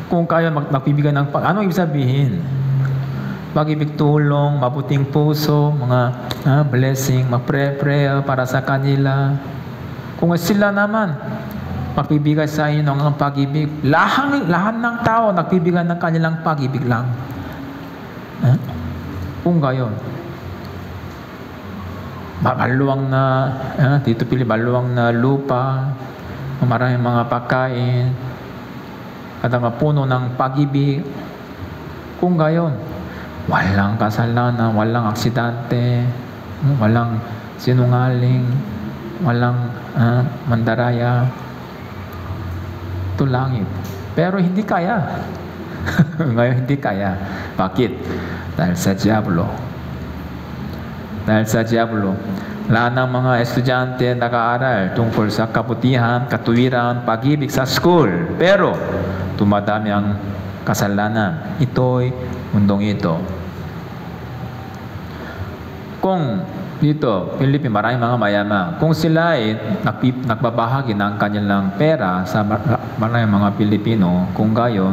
Kung kayo magbibigay ng ano ibig sabihin? Pag-ibig, tulong, mabuting puso, mga blessing, mag-pray para sa kanila. Kung sila naman magbibigay sa inyo ng pag-ibig, lahat ng tao nagbibigay ng kanilang pag-ibig lang. Kung gayon, maluwang na, dito maluwang na lupa, maraming mga pagkain, at ang puno ng pag-ibig. Kung gayon, walang kasalanan, walang aksidente, walang sinungaling, walang mandaraya. Ito langit. Pero hindi kaya. Ngayon hindi kaya. Bakit? Dahil sa Diablo. Dahil sa Diablo. Lahat ng mga estudyante nag-aaral tungkol sa kabutihan, katuwiran, pag-ibig sa school. Pero, tumadami ang kasalanan. Ito'y mundong ito. Kung dito, Philippines, maraming mga mayaman. Kung sila ay nagbabahagi ng kanilang pera sa maraming mga Pilipino, kung gayon,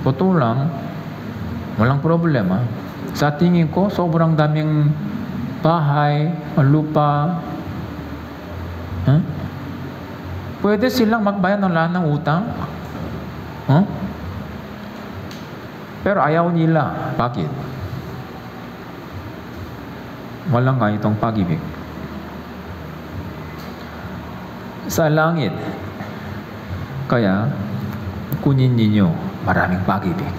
totoo lang, walang problema. Sa tingin ko, sobrang daming bahay, lupa. Pwede silang magbayad ng lahat ng utang. Pero ayaw nila. Bakit? Walang ganitong pag-ibig. Sa langit, kaya kunin ninyo maraming pag-ibig.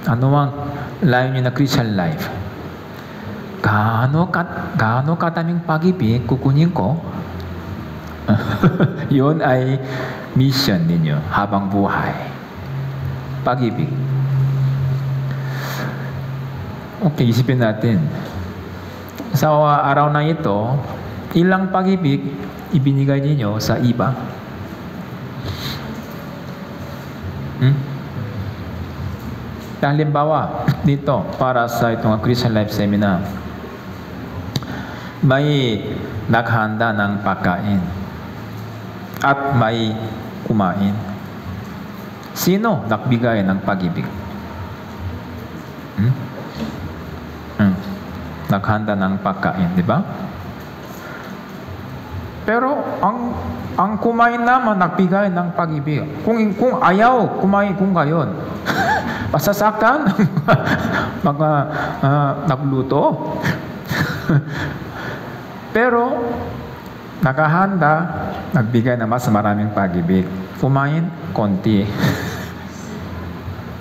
Ano ang layunin na Christian life? Gaano kataming pag-ibig kukunin ko? Yun ay mission ninyo habang buhay. Pag-ibig. Okay, isipin natin. Sa araw na ito, ilang pag-ibig ibinigay ninyo sa iba? Halimbawa, dito, para sa itong Christian Life Seminar, may naghanda ng pagkain at may kumain. Sino nagbigay ng pag-ibig? Naghanda ng pagkain, di ba? Pero ang kumain naman nagbigay ng pag-ibig. Kung ayaw kumain kung gayon, pasasakan mga nagluto. Pero nakahanda, nagbigay na mas maraming pag-ibig. Kumain, konti.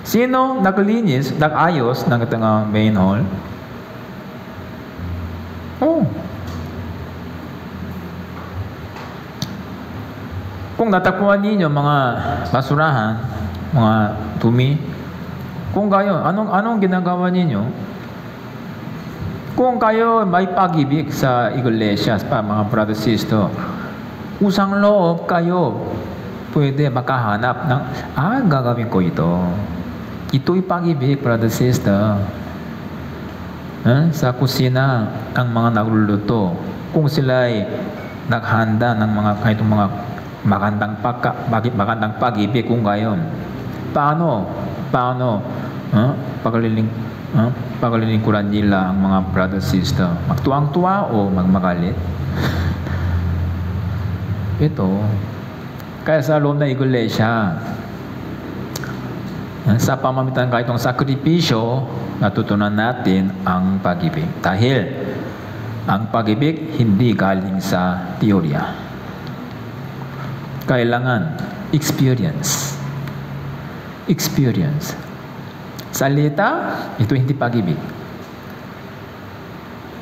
Sino naglinis, nag-ayos ng itong main hall? Kung natakbuhan ninyo mga basurahan, mga dumi, kung gayon, anong ginagawa ninyo? Kung kayo may pag-ibig sa iglesia, pa mga brother sister, usang loob kayo, pwede makahanap ng, gagawin ko ito. Ito'y pag-ibig, brother sister. Sa kusina, ang mga nagluluto, kung sila'y naghanda ng mga magandang pag-ibig kung gayon. Paano paglilingkuran nila ang mga brother sister? Magtuwang-tuwa o magmagalit? Ito, kaya sa loob na iglesia, sa pamamagitan ng itong sakripisyo, natutunan natin ang pag-ibig. Dahil ang pag-ibig hindi galing sa teorya. Kailangan experience. Experience. Salita, ito hindi pag-ibig.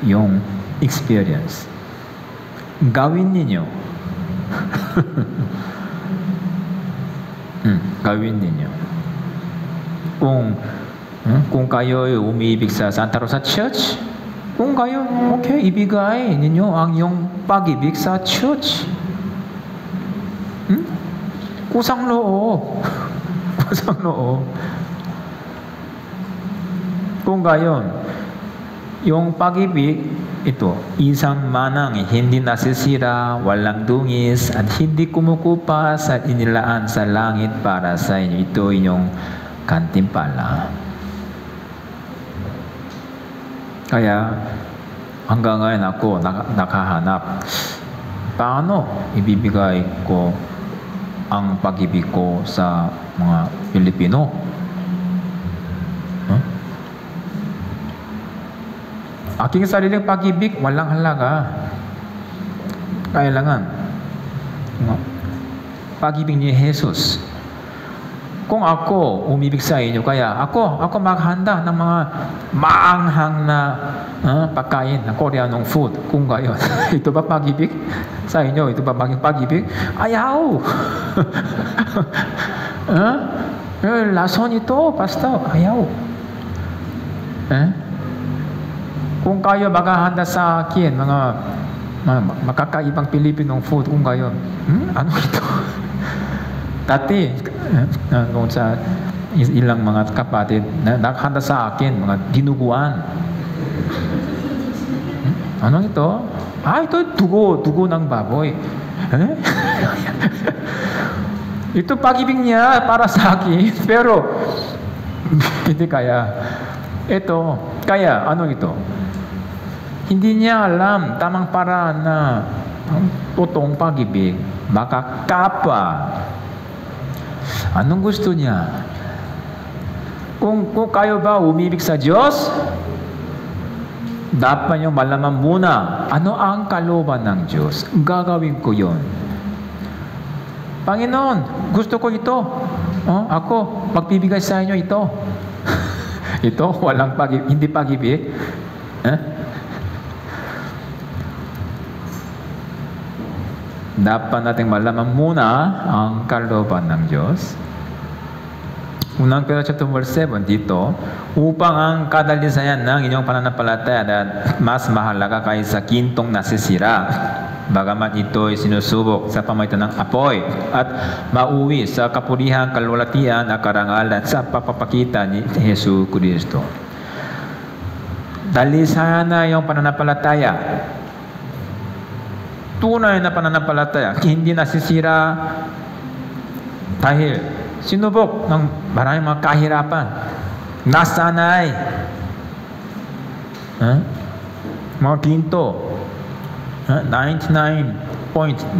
Yung experience. Gawin ninyo. Gawin ninyo. Kung kayo umiibig sa Santa Rosa Church, kung kayo, okay, ibigay ninyo ang yung pag-ibig sa church. Kusang loob. Kusang loob. Kung gayon, yung pag-ibig, ito, isang manang hindi nasisira, walang dungis, at hindi kumukupas at inilaan sa langit para sa inyo. Ito inyong kantimpala. Kaya, hanggang ngayon ako nakahanap. Paano ibibigay ko ang pag-ibig ko sa mga Pilipino? Aking sariling pag-ibig, walang halaga. Kailangan pag-ibig ni Jesus. Kung ako umibig sa inyo, kaya ako maghanda ng mga maanghang na pagkain na Koreanong food. Kung gayon, ito ba pag-ibig sa inyo? Ito ba maging pag-ibig? Ayaw! Lason ito, pastor. Ayaw. Kung kayo maghahanda sa akin, mga makakaibang Pilipinong food, kung gayon, ano ito? Dati, kung sa ilang mga kapatid, naghanda sa akin, mga dinuguan. Ano ito? Ito dugo ng baboy. Ito pag-ibig niya para sa akin, pero hindi kaya. Kaya, ano ito? Hindi niya alam tamang paraan na ang totoong pag-ibig, makakapa. Anong gusto niya? Kung kayo ba umibig sa Diyos, dapat niyo malaman muna ano ang kalooban ng Diyos. Gagawin ko yon. Panginoon, gusto ko ito. Ako, magbibigay sa inyo ito. Ito, walang pag-ibig, hindi pag-ibig. Dapat nating malaman muna ang kalooban ng Diyos. Unang Pedro chapter 7 dito, upang ang kadalisayan ng inyong pananampalataya na mas mahalaga kaysa gintong nasisira, bagamat ito'y sinusubok sa pamamagitan ng apoy at mauwi sa kapurihan, kalwalatian at karangalan sa papapakita ni Hesus Kristo. Dalisayan na iyong pananampalataya. Tunay na pananampalataya, hindi nasisira dahil sinubok ng maraming mga kahirapan. Nasanay. Mga ginto. 99.99%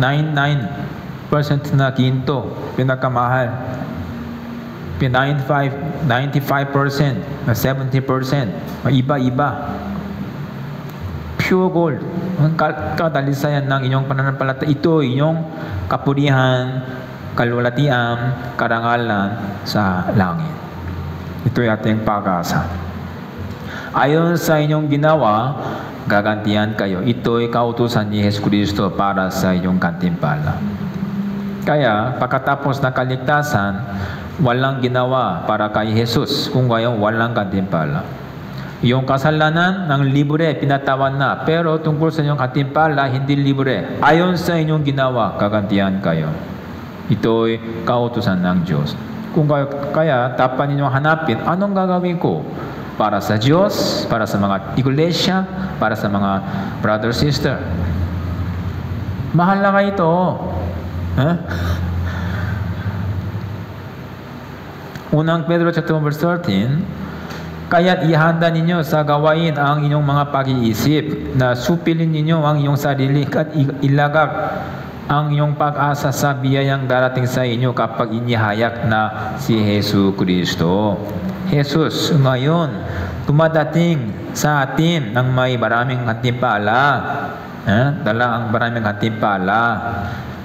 na ginto. Pinakamahal. 95%, na 70%. Iba-iba. Pure gold. Ang kadalisayan ng inyong pananampalataya, ito inyong kapurihan, kalwalatian, karangalan sa langit. Ito'y ating pag-asa. Ayon sa inyong ginawa, gagantihan kayo. Ito'y kautusan ni Hesus Kristo para sa inyong gantimpala. Kaya, pagkatapos ng kaligtasan, walang ginawa para kay Jesus, kung gayon walang gantimpala. Yung kasalanan ng libre, pinatawan na. Pero tungkol sa inyong gantimpala, hindi libre. Ayon sa inyong ginawa, gagantihan kayo. Ito'y kautusan ng Diyos. Kung kaya, dapat ninyong hanapin, anong gagawin ko? Para sa Diyos, para sa mga iglesia, para sa mga brother, sister. Mahalaga ito. Unang Pedro chapter 13, kaya't ihanda ninyo sa gawain ang inyong mga pag-iisip, na supilin ninyo ang inyong sarili at ilagak ang inyong pag-asa sa biyayang darating sa inyo kapag inihayag na si Hesus Kristo. Jesus ngayon dumadating sa atin ng may maraming gantimpala. Dala ang maraming gantimpala.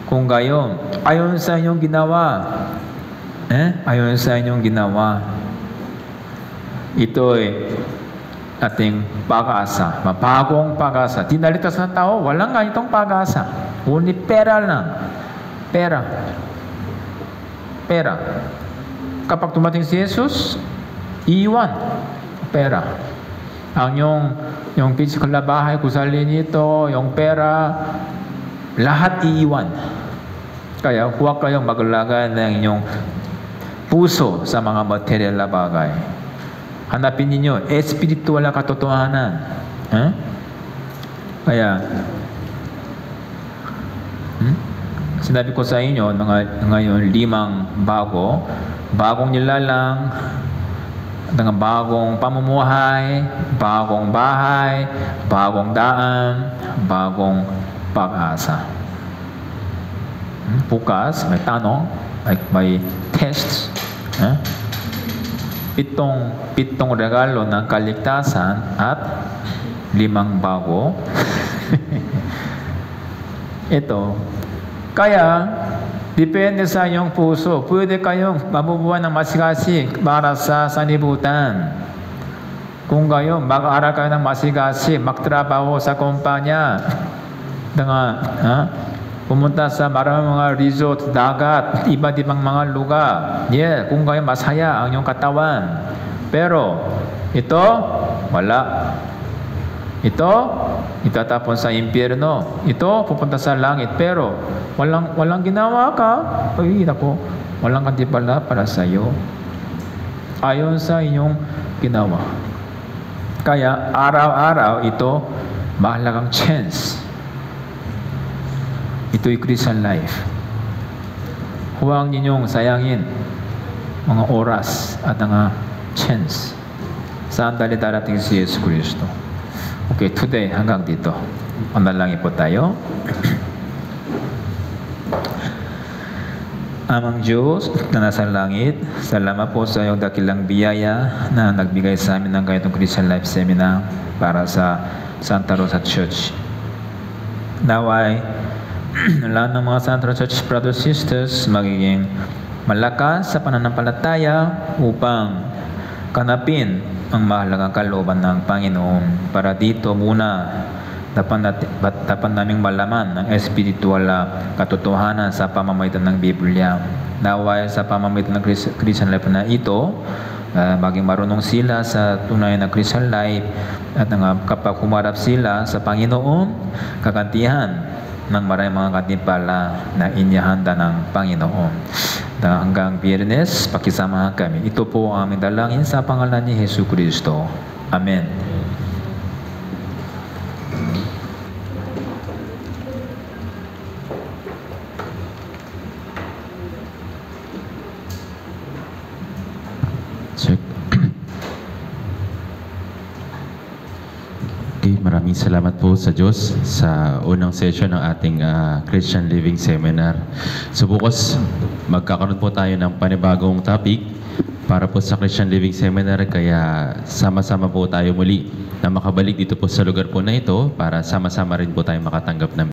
Kung gayon, ayon sa inyong ginawa, ayon sa inyong ginawa, ito'y ating pag-asa, mabagong pag-asa. Tinalitas ng tao, walang ganitong pag-asa. Only pera lang. Pera. Kapag tumating si Jesus, iiwan. Pera. Ang yung physical na bahay, kusali nito, yung pera, lahat iiwan. Kaya huwag kayong maglagay ng inyong puso sa mga material na bagay. Hanapin ninyo, espiritual na katotohanan. Kaya, sinabi ko sa inyo, ngayon 5 bagong nilalang, ng bagong pamumuhay, bagong bahay, bagong daan, bagong pag-asa. Bukas, may tanong, may tests. Pitong regalo ng kaligtasan at 5 bago. Ito. Kaya, depende sa iyong puso. Pwede kayong mabubuhay ng masigasig para sa sanibutan. Kung gayon, mag-aaral kayo ng masigasig, magtrabaho sa kumpanya, pumunta sa maraming mga resort, dagat, iba't ibang mga lugar. Kung gayon, masaya ang iyong katawan. Pero, ito, wala. Ito, itatapon sa impyerno. Ito, pupunta sa langit. Pero, walang ginawa ka. Ay, nako, walang kantipala para sa iyo. Ayon sa inyong ginawa. Kaya, araw-araw, ito, mahalagang chance. Ito'y Christian life. Huwag ninyong sayangin mga oras at mga chance. Saan darating si Yesus Kristo? Okay, today, hanggang dito. Manalangin po tayo. Amang Diyos na nasa langit, salamat po sa iyong dakilang biyaya na nagbigay sa amin ng ganitong Christian Life Seminar para sa Santa Rosa Church. Naway, lahat ng mga Santa Rosa Church brothers sisters magiging malakas sa pananampalataya upang kanapin ang mahalagang kalooban ng Panginoon. Para dito muna dapat naming malaman ang espiritual katotohanan sa pamamagitan ng Biblia. Naway sa pamamagitan ng Christian life na ito, maging marunong sila sa tunay na Christian life at kapag humarap sila sa Panginoon, kagantihan ng maraming mga katimpala na inyahanda ng Panginoon. Hanggang Biyernes, pakisamahan kami. Ito po ang aming dalangin sa pangalan ni Hesus Kristo. Amen. Check. Okay, maraming salamat po sa Diyos sa unang session ng ating Christian Living Seminar. So bukas, magkakaroon po tayo ng panibagong topic para po sa Christian Living Seminar, kaya sama-sama po tayo muli na makabalik dito po sa lugar po na ito para sama-sama rin po tayo makatanggap ng